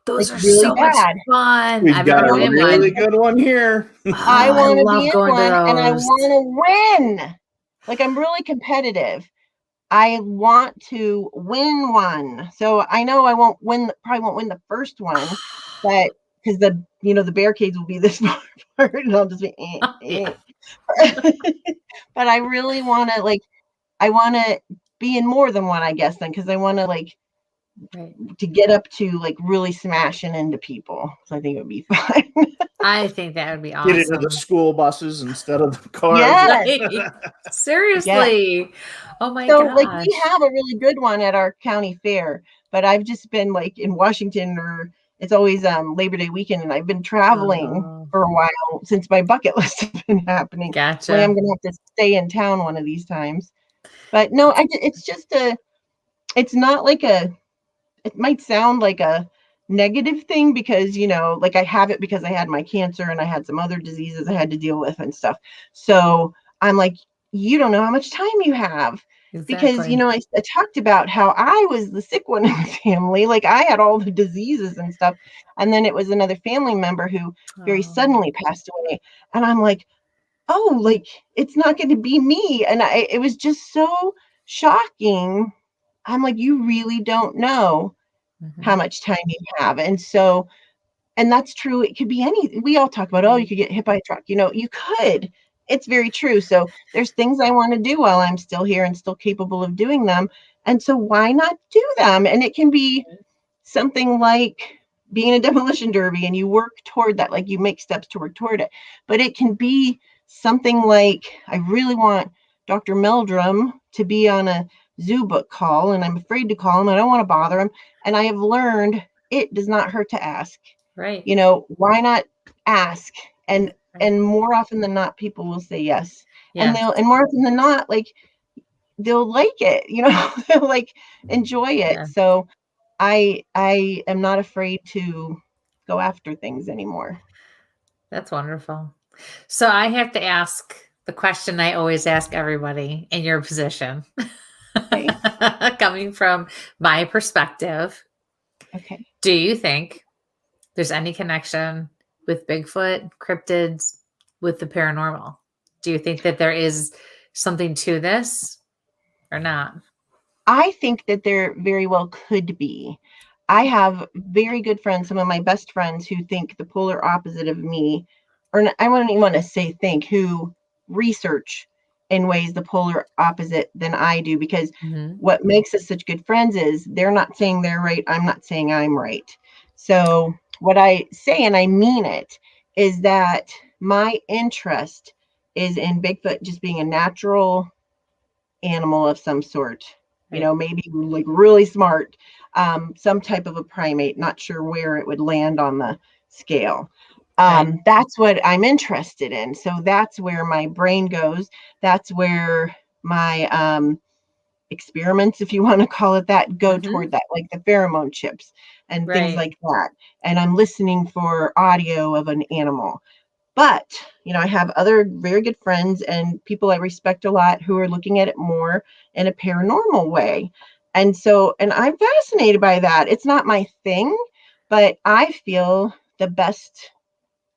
B: Those are really so bad. Much fun.
C: We've got a really good one here.
D: I want to be in one, and I want to win. Like, I'm really competitive. I want to win one. So I know I probably won't win the first one, but because the barricades will be this far, and I'll just be But I really want to, I want to be in more than one, I guess, then, because I want to to get up to really smashing into people. So I think it would be fun.
B: I think that would be awesome.
C: Get into the school buses instead of the cars.
D: Yes.
B: Seriously. Yes. Oh my
D: gosh.
B: So
D: we have a really good one at our county fair, but I've just been in Washington, or it's always Labor Day weekend, and I've been traveling for a while since my bucket list has been happening.
B: Gotcha.
D: So I'm going to have to stay in town one of these times. But no, it's just it's not it might sound like a negative thing, because, I have it because I had my cancer and I had some other diseases I had to deal with and stuff. So I'm like, you don't know how much time you have. Exactly. Because, I talked about how I was the sick one in the family. I had all the diseases and stuff. And then it was another family member who very suddenly passed away. And I'm like, oh, it's not going to be me. And it was just so shocking. I'm like, you really don't know how much time you have. And so, and that's true. It could be we all talk about, you could get hit by a truck. You could. It's very true. So there's things I want to do while I'm still here and still capable of doing them. And so why not do them? And it can be something like being a demolition derby, and you work toward that, you make steps to work toward it. But it can be something like, I really want Dr. Meldrum to be on a Zoobook call, and I'm afraid to call him. I don't want to bother him. And I have learned it does not hurt to ask.
B: Right.
D: Why not ask? And more often than not, people will say yes. Yeah. And more often than not, they'll like it, they'll enjoy it. Yeah. So I am not afraid to go after things anymore.
B: That's wonderful. So I have to ask the question I always ask everybody in your position. Okay. Coming from my perspective.
D: Okay.
B: Do you think there's any connection with Bigfoot, cryptids, with the paranormal? Do you think that there is something to this or not?
D: I think that there very well could be. I have very good friends, some of my best friends, who think the polar opposite of me, or I wouldn't even want to say think, who research in ways the polar opposite than I do, because what makes us such good friends is they're not saying they're right. I'm not saying I'm right. So what I say, and I mean it, is that my interest is in Bigfoot just being a natural animal of some sort, maybe really smart, some type of a primate, not sure where it would land on the scale. That's what I'm interested in. So that's where my brain goes. That's where my experiments, if you want to call it that, go toward that, like the pheromone chips and things like that. And I'm listening for audio of an animal. But, I have other very good friends and people I respect a lot who are looking at it more in a paranormal way. And I'm fascinated by that. It's not my thing, but I feel the best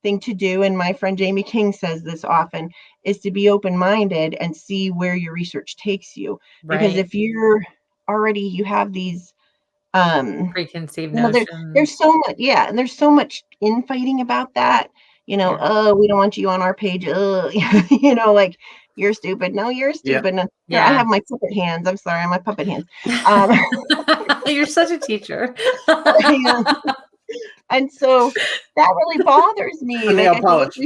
D: thing to do, and my friend Jamie King says this often, is to be open-minded and see where your research takes you. Because if you're already, you have these
B: preconceived
D: notions. There's so much, and there's so much infighting about that. Oh, we don't want you on our page. Like, you're stupid. No, you're stupid. No, here, I have my puppet hands. I'm sorry, my puppet hands.
B: You're such a teacher.
D: And so that really bothers me.
C: Nail
D: like,
C: polish.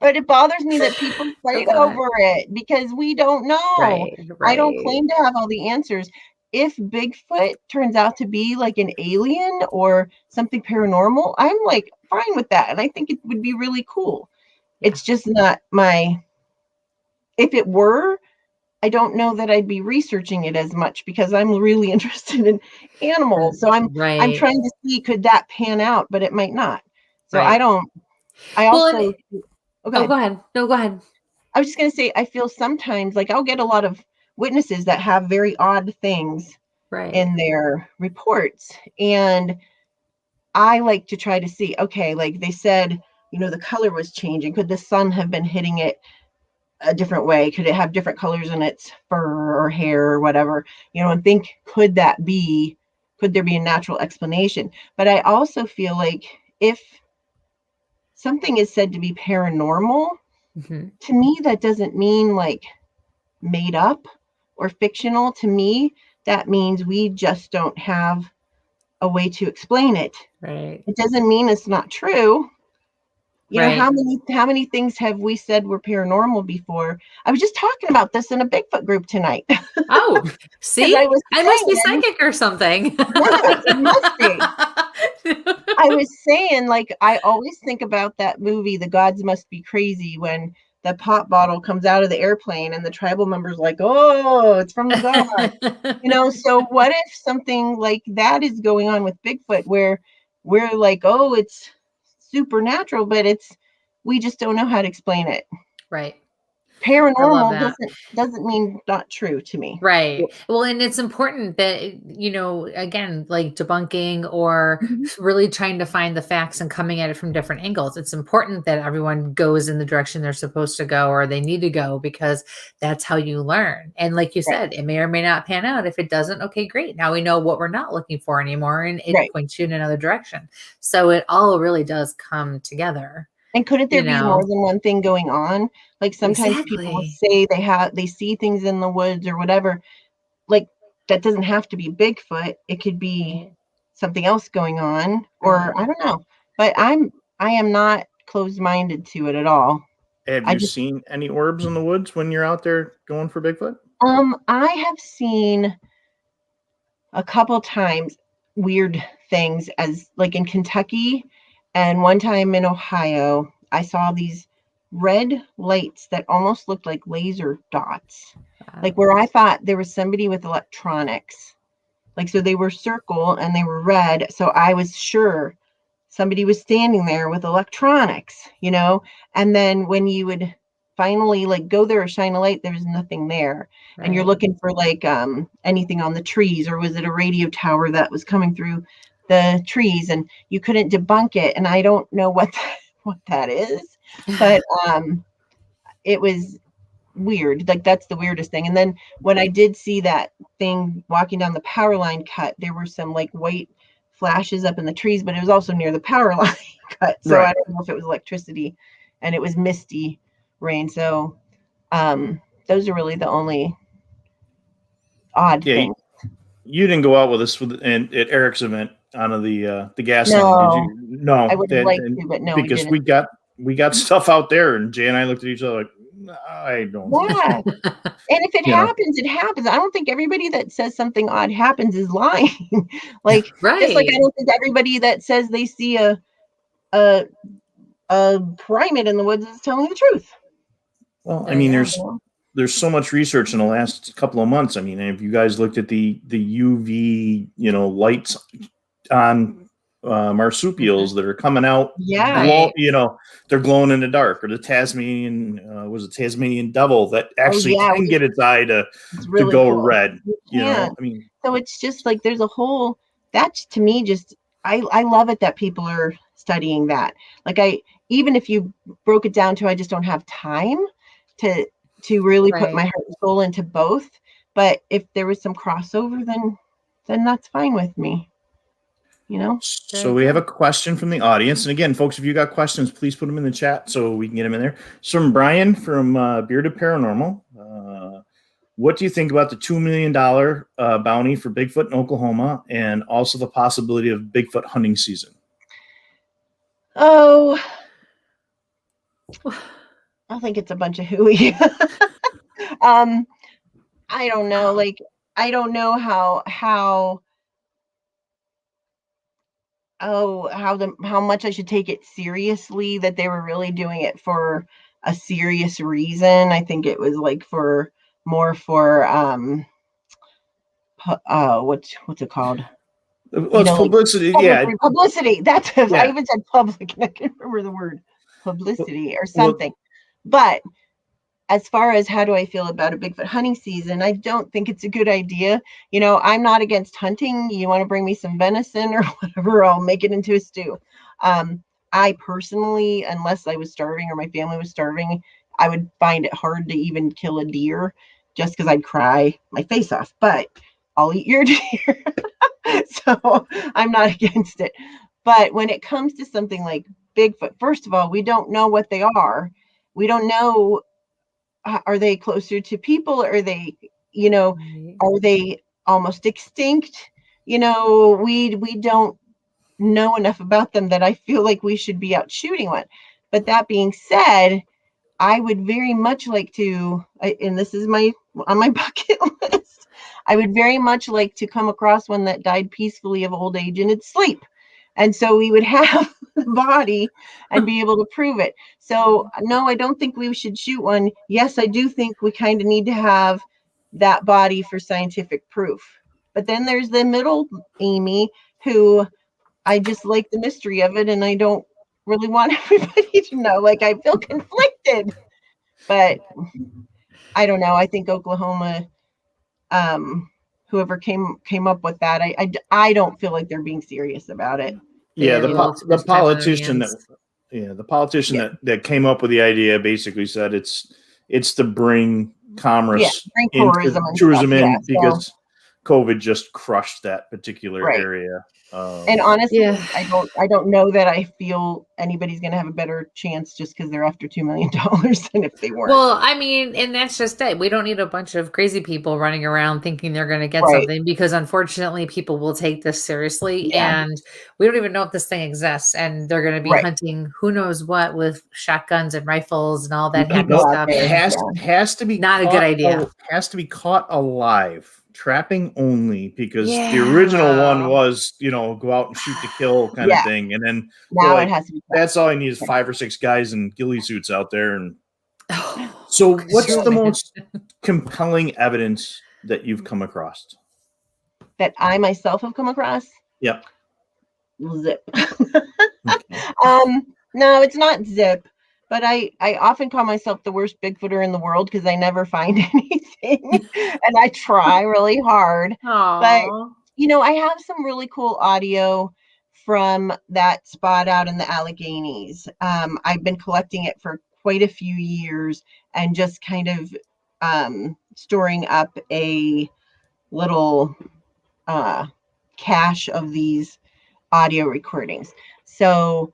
D: But it bothers me that people fight over it because we don't know.
B: Right.
D: I don't claim to have all the answers. If Bigfoot turns out to be like an alien or something paranormal, I'm like fine with that. And I think it would be really cool. It's just not if it were, I don't know that I'd be researching it as much because I'm really interested in animals. So I'm trying to see, could that pan out, but it might not. So I also
B: go ahead. No, go ahead.
D: I was just going to say, I feel sometimes like I'll get a lot of witnesses that have very odd things in their reports. And I like to try to see, okay, like they said, the color was changing. Could the sun have been hitting it a different way? Could it have different colors in its fur or hair or whatever? And think, could there be a natural explanation? But I also feel like if something is said to be paranormal, to me, that doesn't mean like made up or fictional. To me, that means we just don't have a way to explain it.
B: Right.
D: It doesn't mean it's not true. How many things have we said were paranormal before? I was just talking about this in a Bigfoot group tonight.
B: Oh, see, I must be psychic or something.
D: Yeah, it must be. I was saying, like, I always think about that movie, The Gods Must Be Crazy, when the pop bottle comes out of the airplane and the tribal members like, oh, it's from the gods. So what if something like that is going on with Bigfoot, where we're like, oh, it's supernatural, but we just don't know how to explain it.
B: Right.
D: Paranormal doesn't mean not true to me.
B: Right. Well, and it's important that, again, like debunking or really trying to find the facts and coming at it from different angles. It's important that everyone goes in the direction they're supposed to go or they need to go, because that's how you learn. And like you said, it may or may not pan out. If it doesn't, okay, great. Now we know what we're not looking for anymore, and it points you in another direction. So it all really does come together.
D: And couldn't there be more than one thing going on? Like sometimes people will say they see things in the woods or whatever. Like that doesn't have to be Bigfoot. It could be something else going on, or I don't know. But I am not closed-minded to it at all.
C: Have you seen any orbs in the woods when you're out there going for Bigfoot?
D: I have seen a couple times weird things, as like in Kentucky. And one time in Ohio, I saw these red lights that almost looked like laser dots, like where I thought there was somebody with electronics. Like, so they were circle and they were red. So I was sure somebody was standing there with electronics, and then when you would finally like go there or shine a light, there was nothing there. Right. And you're looking for like anything on the trees, or was it a radio tower that was coming through the trees, and you couldn't debunk it. And I don't know what that is, but it was weird. Like that's the weirdest thing. And then when I did see that thing walking down the power line cut, there were some like white flashes up in the trees, but it was also near the power line cut. So I don't know if it was electricity, and it was misty rain. So those are really the only odd things.
C: You didn't go out with us at Eric's event on the gas line, did you? No,
D: I would have liked to, but no,
C: because we got stuff out there, and Jay and I looked at each other like, I don't know.
D: Yeah. And if it happens, it happens. I don't think everybody that says something odd happens is lying. Like, just like I don't think everybody that says they see a primate in the woods is telling the truth.
C: Well, I mean, there's so much research in the last couple of months. I mean, have you guys looked at the UV, lights on marsupials that are coming out.
D: Yeah.
C: They're glowing in the dark, or the Tasmanian devil that actually can get its eye to
D: really
C: go
D: cool.
C: red. I mean,
D: so it's just like there's a whole, that's to me just, I love it that people are studying that. Like even if you broke it down to, I just don't have time to really put my heart and soul into both. But if there was some crossover, then that's fine with me.
C: So we have a question from the audience. And again, folks, if you got questions, please put them in the chat so we can get them in there. It's from Brian from Bearded Paranormal. What do you think about the $2 million bounty for Bigfoot in Oklahoma, and also the possibility of Bigfoot hunting season?
D: Oh, I think it's a bunch of hooey. I don't know. Like, I don't know how much I should take it seriously, that they were really doing it for a serious reason. I think it was like more for what's it called?
C: Well, it's publicity.
D: Publicity. That's I even said public, and I can't remember the word publicity or something. But as far as how do I feel about a Bigfoot hunting season, I don't think it's a good idea. I'm not against hunting. You want to bring me some venison or whatever, I'll make it into a stew. I personally, unless I was starving or my family was starving, I would find it hard to even kill a deer, just because I'd cry my face off. But I'll eat your deer. So I'm not against it. But when it comes to something like Bigfoot, first of all, we don't know what they are. We don't know, are they closer to people? Are they, are they almost extinct? We don't know enough about them that I feel like we should be out shooting one. But that being said, I would very much like to, and this is on my bucket list, I would very much like to come across one that died peacefully of old age in its sleep. And so we would have the body and be able to prove it. So no, I don't think we should shoot one. Yes, I do think we kind of need to have that body for scientific proof. But then there's the middle Amy, who I just like the mystery of it, and I don't really want everybody to know. Like, I feel conflicted. But I don't know. I think Oklahoma, whoever came up with that, I don't feel like they're being serious about it.
C: Yeah, the politician that came up with the idea basically said it's to bring commerce,
D: bring
C: tourism in, because COVID just crushed that particular area.
D: And honestly, I don't know that I feel anybody's going to have a better chance just because they're after $2 million than if they weren't.
B: Well, I mean, and that's just it. We don't need a bunch of crazy people running around thinking they're going to get something, because unfortunately people will take this seriously, and we don't even know if this thing exists, and they're going to be hunting who knows what with shotguns and rifles and all that happy stuff.
C: It has to be
B: not a good idea.
C: Has to be caught alive. Trapping only, because the original one was, go out and shoot to kill kind of thing. And then
D: now it has to be
C: that's all I need is 5 or 6 guys in ghillie suits out there. And so what's the most compelling evidence that you've come across?
D: That I myself have come across?
C: Yep.
D: Zip. No, it's not zip. But I often call myself the worst Bigfooter in the world because I never find anything, and I try really hard.
B: Aww.
D: But, I have some really cool audio from that spot out in the Alleghenies. I've been collecting it for quite a few years and just kind of storing up a little cache of these audio recordings. So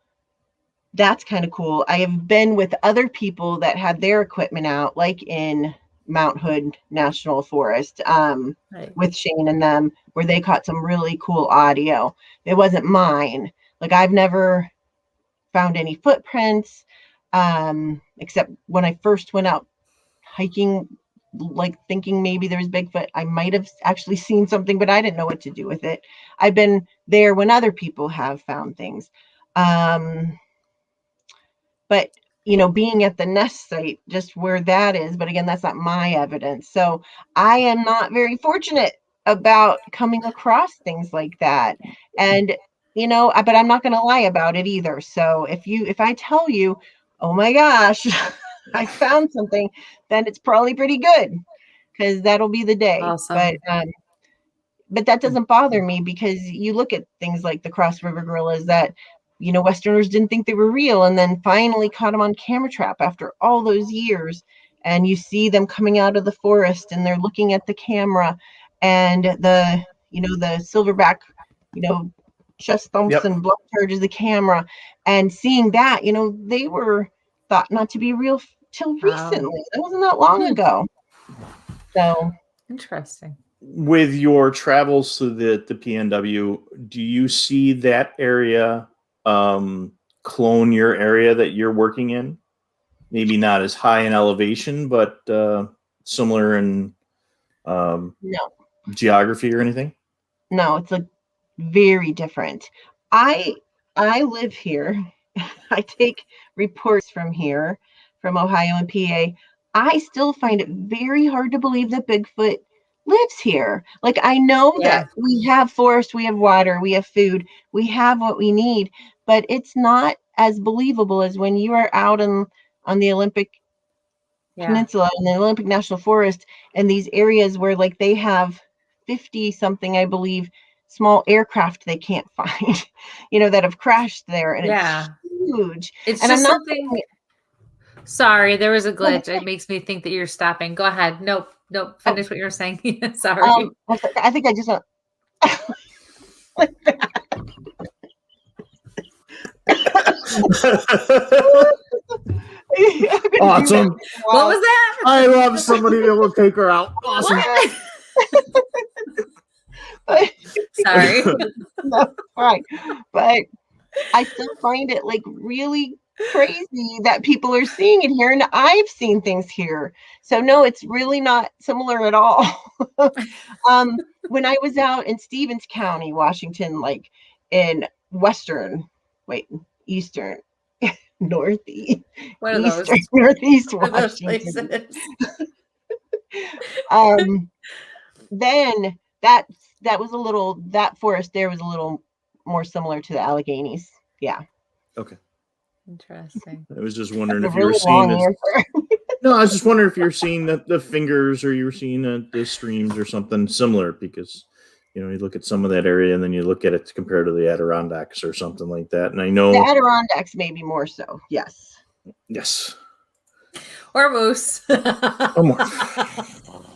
D: that's kind of cool. I have been with other people that had their equipment out, like in Mount Hood National Forest, with Shane and them, where they caught some really cool audio. It wasn't mine. Like, I've never found any footprints, except when I first went out hiking, like thinking maybe there was Bigfoot. I might have actually seen something, but I didn't know what to do with it. I've been there when other people have found things. But, being at the nest site, just where that is, but again, that's not my evidence. So I am not very fortunate about coming across things like that. And, but I'm not going to lie about it either. So if I tell you, oh my gosh, I found something, then it's probably pretty good, because that'll be the day.
B: Awesome.
D: But that doesn't bother me, because you look at things like the Cross River gorillas that, Westerners didn't think they were real, and then finally caught them on camera trap after all those years. And you see them coming out of the forest, and they're looking at the camera, and the silverback, chest thumps
C: Yep.
D: and blood charges the camera, and seeing that, they were thought not to be real till recently. That wasn't that long ago. So
B: Interesting.
C: With your travels to the PNW, do you see that area clone your area that you're working in? Maybe not as high in elevation, but similar in
D: no,
C: geography or anything?
D: No, it's very different. I live here. I take reports from here, from Ohio and PA. I still find it very hard to believe that Bigfoot lives here. Like, I know that we have forest, we have water, we have food, we have what we need, but it's not as believable as when you are out on the Olympic Peninsula, in the Olympic National Forest, and these areas where they have 50 something, I believe, small aircraft they can't find, that have crashed there, and it's huge.
B: It's
D: and
B: just
D: I'm not
B: something. Like, there was a glitch. It makes me think that you're stopping. Go ahead. Nope. Finish what you're saying. Sorry.
D: I think I just like that.
C: Awesome.
B: What was that?
C: I love somebody that will take her out. Awesome.
B: Sorry.
D: No, right. But I still find it really crazy that people are seeing it here, and I've seen things here. So no, it's really not similar at all. When I was out in Stevens County, Washington, in eastern, northeast,
B: One of those.
D: northeast
B: One of those
D: Washington.
B: places.
D: Then that was that forest there was a little more similar to the Alleghenies. Yeah.
C: Okay.
B: Interesting.
C: I was just wondering if you were seeing this. No, I was just wondering if you're seeing the fingers, or you were seeing the streams or something similar, because you look at some of that area and then you look at it compared to the Adirondacks or something like that. And I know
D: the Adirondacks maybe more so. Yes.
B: Or moose.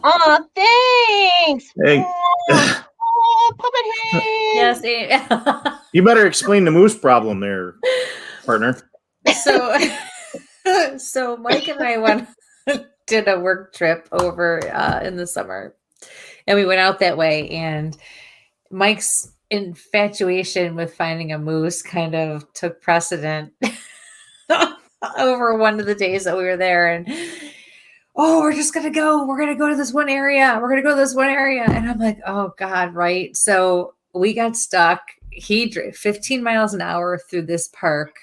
D: Oh, thanks.
C: Hey.
D: Oh, puppet head.
B: Yes.
C: You better explain the moose problem there, partner.
B: So Mike and I did a work trip over in the summer, and we went out that way, and Mike's infatuation with finding a moose kind of took precedent over one of the days that we were there. And we're going to go to this one area. And I'm like, oh God. Right. So we got stuck. He drove 15 miles an hour through this park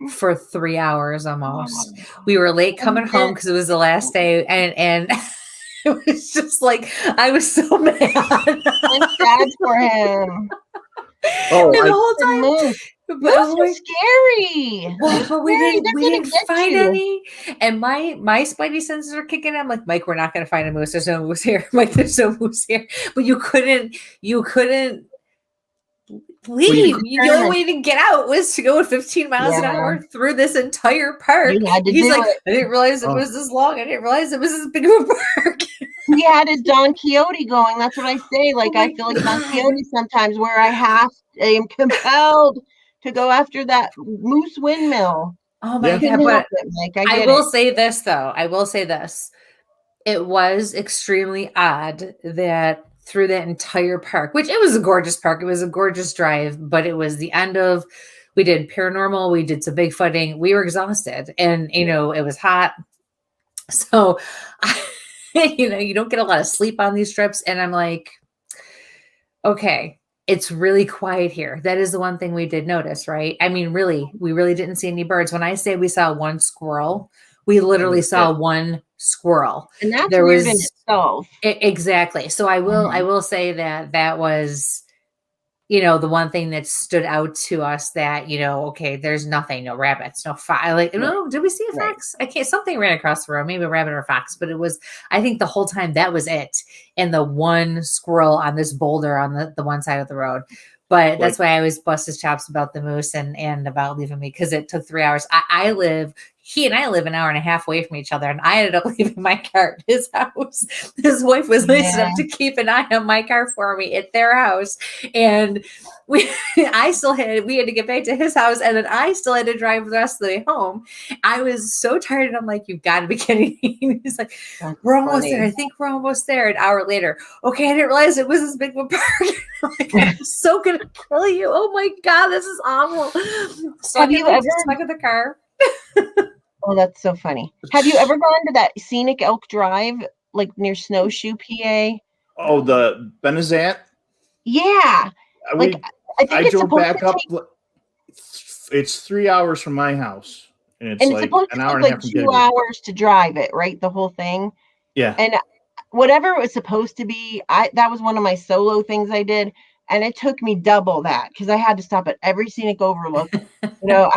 B: for 3 hours almost. We were late coming home because it was the last day, and it was just I was so mad.
D: I'm sad for him.
C: Oh,
B: the whole time.
D: But it scary.
B: But we didn't find any. And my spidey senses are kicking in. I'm like, Mike, we're not going to find a moose. There's no moose here. Mike, there's no moose here. But you couldn't leave. The only way to get out was to go at 15 miles an hour through this entire park. He's like, I didn't realize it was this long. I didn't realize it was this big of a park.
D: He had his Don Quixote going. That's what I say. I feel like Don Quixote sometimes, where I am compelled to go after that moose windmill.
B: Oh my God. But I will say this, though. It was extremely odd that through that entire park, which it was a gorgeous park. It was a gorgeous drive, but it was the end of, we did paranormal, we did some Bigfooting. We were exhausted, and, it was hot. So, you don't get a lot of sleep on these trips. And I'm like, okay, it's really quiet here. That is the one thing we did notice, right? I mean, we really didn't see any birds. When I say we saw one squirrel, we literally saw one squirrel.
D: And that's weird in itself.
B: Exactly. So I will say that was, the one thing that stood out to us that, okay, there's nothing, no rabbits, no fox. Like, no, did we see a fox? I can't, something ran across the road, maybe a rabbit or a fox, but it was, I think the whole time that was it. And the one squirrel on this boulder on the one side of the road. But that's why I always bust his chops about the moose and about leaving me, because it took 3 hours. He and I live an hour and a half away from each other, and I ended up leaving my car at his house. His wife was nice enough to keep an eye on my car for me at their house. And we had to get back to his house, and then I still had to drive the rest of the way home. I was so tired, and I'm like, you've got to be kidding me. He's like, we're almost there. I think we're almost there. An hour later, okay, I didn't realize it was this big of a park. I'm like, I'm so going to kill you. Oh my God, this is awful.
D: Have you ever
B: stuck in the car?
D: Oh, that's so funny. Have you ever gone to that scenic Elk Drive, like near Snowshoe, PA?
C: Oh, the Benazat?
D: Yeah. I think
C: I
D: it's
C: drove
D: supposed
C: back
D: to
C: up.
D: take,
C: It's 3 hours from my house. And it's
D: and it's
C: like
D: supposed
C: an
D: to
C: hour
D: take
C: and a
D: like
C: half from
D: 2
C: Denver.
D: hours to drive it, right? The whole thing.
C: Yeah.
D: And whatever it was supposed to be, that was one of my solo things I did. And it took me double that because I had to stop at every scenic overlook. You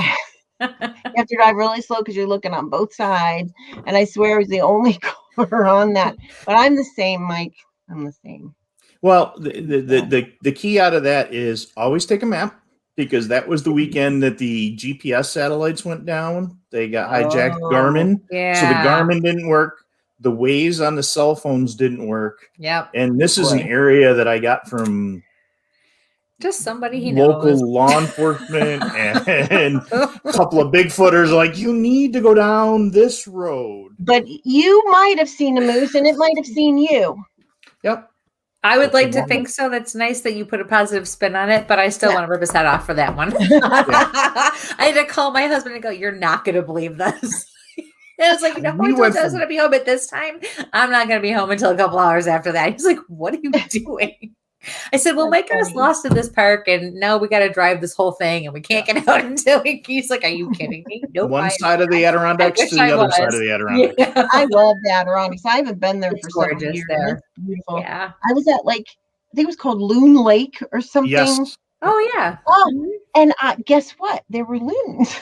D: have to drive really slow because you're looking on both sides. And I swear I was the only car on that. But I'm the same, Mike. I'm the same.
C: Well, the key out of that is always take a map, because that was the weekend that the GPS satellites went down. They got hijacked Garmin.
B: Yeah.
C: So the Garmin didn't work. The Waze on the cell phones didn't work.
B: Yep.
C: And this is an area that I got from
B: just somebody he
C: local
B: knows.
C: law enforcement and a couple of Bigfooters like, you need to go down this road.
D: But you might have seen a moose and it might have seen you.
C: Yep.
B: I would like to think so. That's nice that you put a positive spin on it, but I still want to rip his head off for that one. I had to call my husband and go, you're not going to believe this. And I was like, I told you I was going to be home at this time. I'm not going to be home until a couple hours after that. He's like, what are you doing? I said, well, Mike got us lost in this park, and now we got to drive this whole thing, and we can't get out until he's like, are you kidding me? Nope.
C: One side of the Adirondacks to the other side of the Adirondacks.
D: Yeah. I love the Adirondacks. I haven't been there for several years.
B: There.
D: It's beautiful.
B: Yeah.
D: I was at I think it was called Loon Lake or something.
C: Yes.
D: Oh, yeah. Oh, and guess what? There were loons.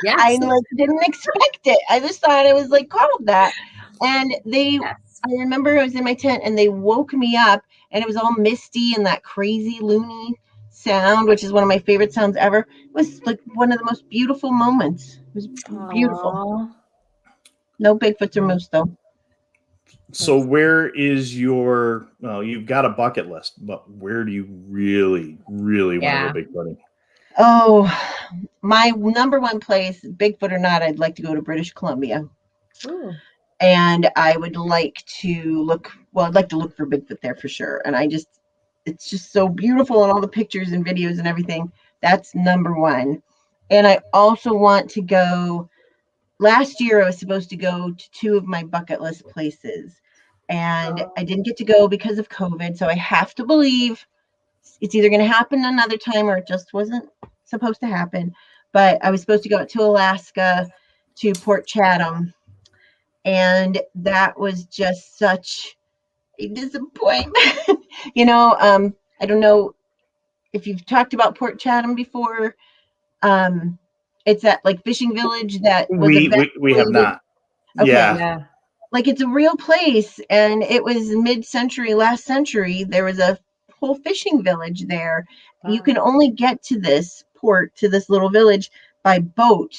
B: Yes.
D: I didn't expect it. I just thought it was called that. And I remember I was in my tent and they woke me up and it was all misty and that crazy loony sound, which is one of my favorite sounds ever. It was one of the most beautiful moments. It was beautiful.
B: Aww.
D: No Bigfoots or moose though.
C: So where is you've got a bucket list, but where do you really, really want to go Bigfooting?
D: Oh, my number one place, Bigfoot or not, I'd like to go to British Columbia.
B: Ooh.
D: And I would like to look for Bigfoot there for sure. And it's just so beautiful and all the pictures and videos and everything. That's number one. And I also want to go, last year I was supposed to go to 2 of my bucket list places. And I didn't get to go because of COVID. So I have to believe it's either going to happen another time or it just wasn't supposed to happen. But I was supposed to go to Alaska, to Port Chatham. And that was just such a disappointment. I don't know if you've talked about Port Chatham before. It's that fishing village that was
C: we have not.
D: Okay.
C: Yeah.
D: It's a real place, and it was mid-century, last century. There was a whole fishing village there. Wow. You can only get to this port, to this little village, by boat,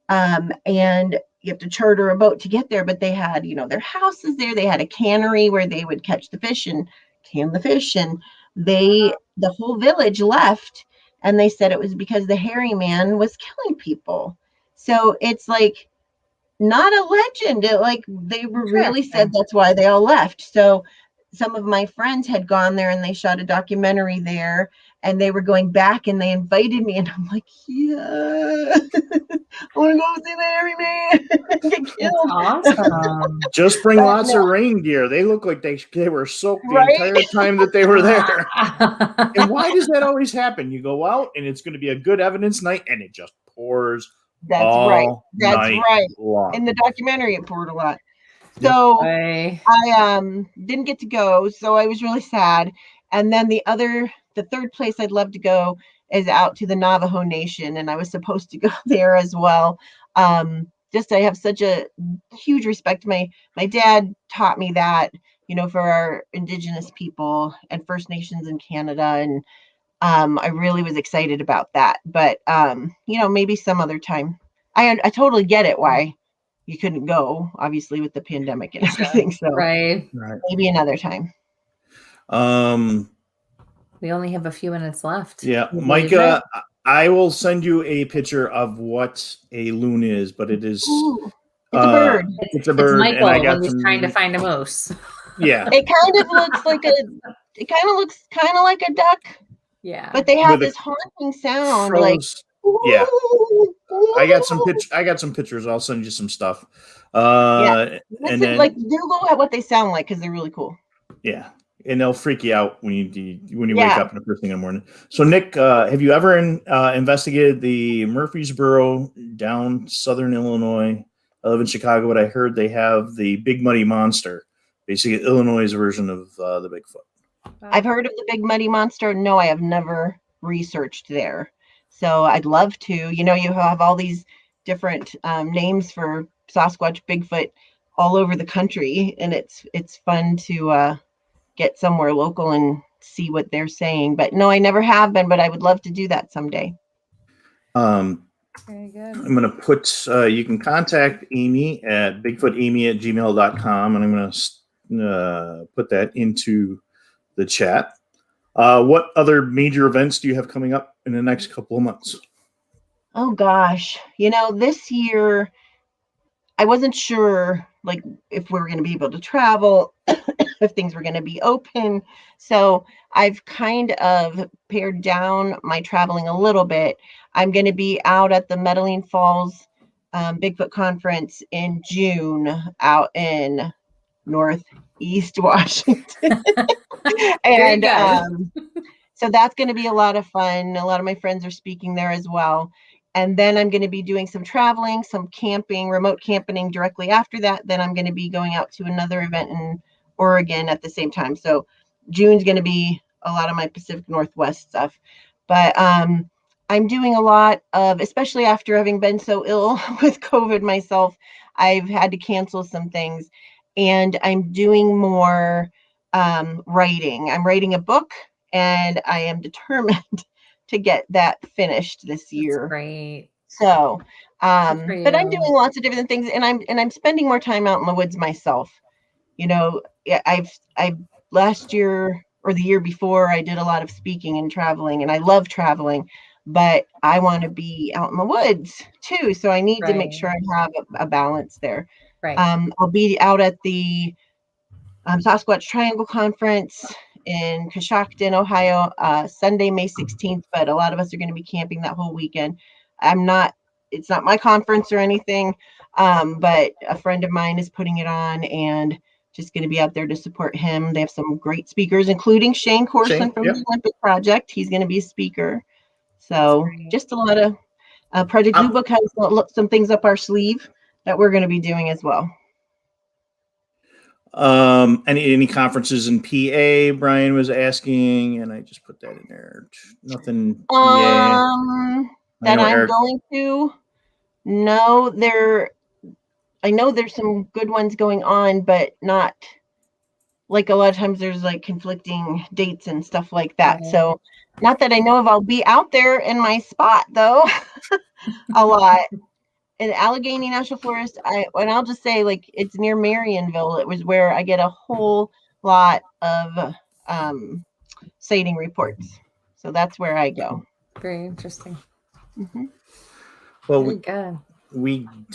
D: and you have to charter a boat to get there. But they had, their houses there. They had a cannery where they would catch the fish and can the fish, and the whole village left, and they said it was because the hairy man was killing people. So it's not a legend. They were really said that's why they all left. So some of my friends had gone there and they shot a documentary there, and they were going back and they invited me, and I'm like, yeah, I want to go see the hairy man get killed.
B: Awesome.
C: Just bring lots of reindeer. They look like they were soaked the entire time that they were there. And why does that always happen? You go out and it's going to be a good evidence night and it just pours. That's right.
D: Long. In the documentary, it poured a lot. So I didn't get to go. So I was really sad. And then the other the third place I'd love to go is out to the Navajo Nation, and I was supposed to go there as well. Just I have such a huge respect. My dad taught me that, for our Indigenous people and First Nations in Canada, and I really was excited about that. But maybe some other time. I totally get it why you couldn't go, obviously with the pandemic and everything. So
B: Right.
D: maybe another time.
B: We only have a few minutes left.
C: Yeah,
B: Can you
C: Mike,
B: believe it?
C: I will send you a picture of what a loon is, but it is
D: Ooh, it's a bird.
C: It's a bird,
B: Michael
C: and I got
B: when he's
C: some.
B: trying to find a moose.
C: Yeah,
D: It kind of looks like a duck,
B: Yeah.
D: but they have
C: With a
D: this haunting sound.
C: froze. Yeah, I got some
D: pitch.
C: pictures. I'll send you some stuff.
D: Yeah.
C: And
D: Listen,
C: then
D: Google at what they sound like because they're really cool.
C: yeah, and they'll freak you out when you wake
D: Yeah.
C: up in the first thing in the morning. So, Nick, have you ever investigated the Murfreesboro down southern Illinois? I live in Chicago, but I heard they have the Big Muddy Monster, basically Illinois' version of the Bigfoot.
D: I've heard of the Big Muddy Monster. No, I have never researched there. So I'd love to. You have all these different names for Sasquatch, Bigfoot all over the country, and it's fun to get somewhere local and see what they're saying. But no, I never have been, but I would love to do that someday.
B: Very good.
C: I'm going to put, you can contact Amy at bigfootamy@gmail.com, and I'm going to put that into the chat. What other major events do you have coming up in the next couple of months?
D: Oh gosh, this year I wasn't sure if we were going to be able to travel, if things were going to be open. So I've kind of pared down my traveling a little bit. I'm going to be out at the Medellin Falls Bigfoot Conference in June out in Northeast Washington. And so that's going to be a lot of fun. A lot of my friends are speaking there as well. And then I'm going to be doing some traveling, some camping, remote camping directly after that. Then I'm going to be going out to another event in Oregon at the same time. So June's going to be a lot of my Pacific Northwest stuff. But I'm doing a lot of, especially after having been so ill with COVID myself, I've had to cancel some things. And I'm doing more writing. I'm writing a book, and I am determined to get that finished this year.
B: That's great.
D: So, but I'm doing lots of different things, and I'm spending more time out in the woods myself. I've last year or the year before, I did a lot of speaking and traveling, and I love traveling, but I want to be out in the woods too. So I need to make sure I have a balance there.
B: Right.
D: I'll be out at the Sasquatch Triangle Conference in Coshocton, Ohio, Sunday, May 16th, but a lot of us are going to be camping that whole weekend. It's not my conference or anything, but a friend of mine is putting it on, and just going to be out there to support him. They have some great speakers, including Shane Corson from the Olympic Project. He's going to be a speaker. So just a lot of Project Zoobook has some things up our sleeve that we're going to be doing as well.
C: Any conferences in PA? Brian was asking, and I just put that in there. Nothing. PA.
D: That I'm going to. No, I know there's some good ones going on, but not like a lot of times there's like conflicting dates and stuff like that.
B: Right.
D: So not that I know of. I'll be out there in my spot though, a lot. In Allegheny National Forest, I'll just say it's near Marionville. It was where I get a whole lot of sighting reports. So that's where I go.
B: Very interesting.
D: Mm-hmm.
C: Well,
B: good.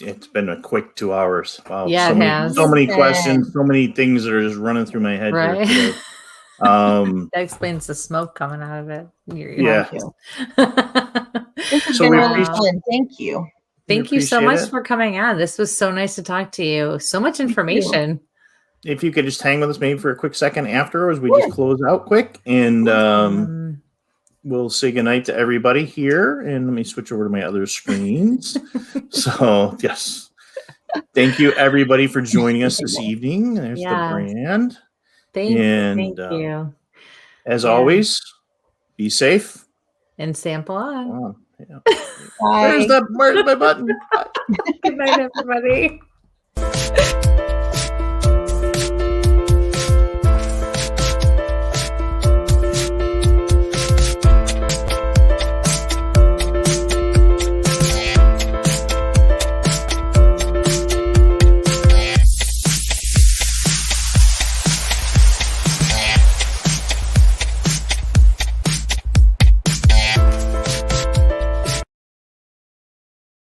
C: It's been a quick 2 hours. Wow.
B: Yeah,
C: so many questions, so many things that are just running through my head here today.
B: That explains the smoke coming out of it.
C: Yeah.
D: This has been really fun. Thank you.
B: Thank you so much for coming on. This was so nice to talk to you. So much information.
C: If you could just hang with us maybe for a quick second afterwards, we just close out quick, and we'll say goodnight to everybody here. And let me switch over to my other screens. So, yes. Thank you, everybody, for joining us this evening. There's the brand.
B: Thank you.
C: As always, Be safe.
B: And sample on.
C: Wow. Yeah.
D: Bye.
C: Where's my button?
B: Good night, everybody.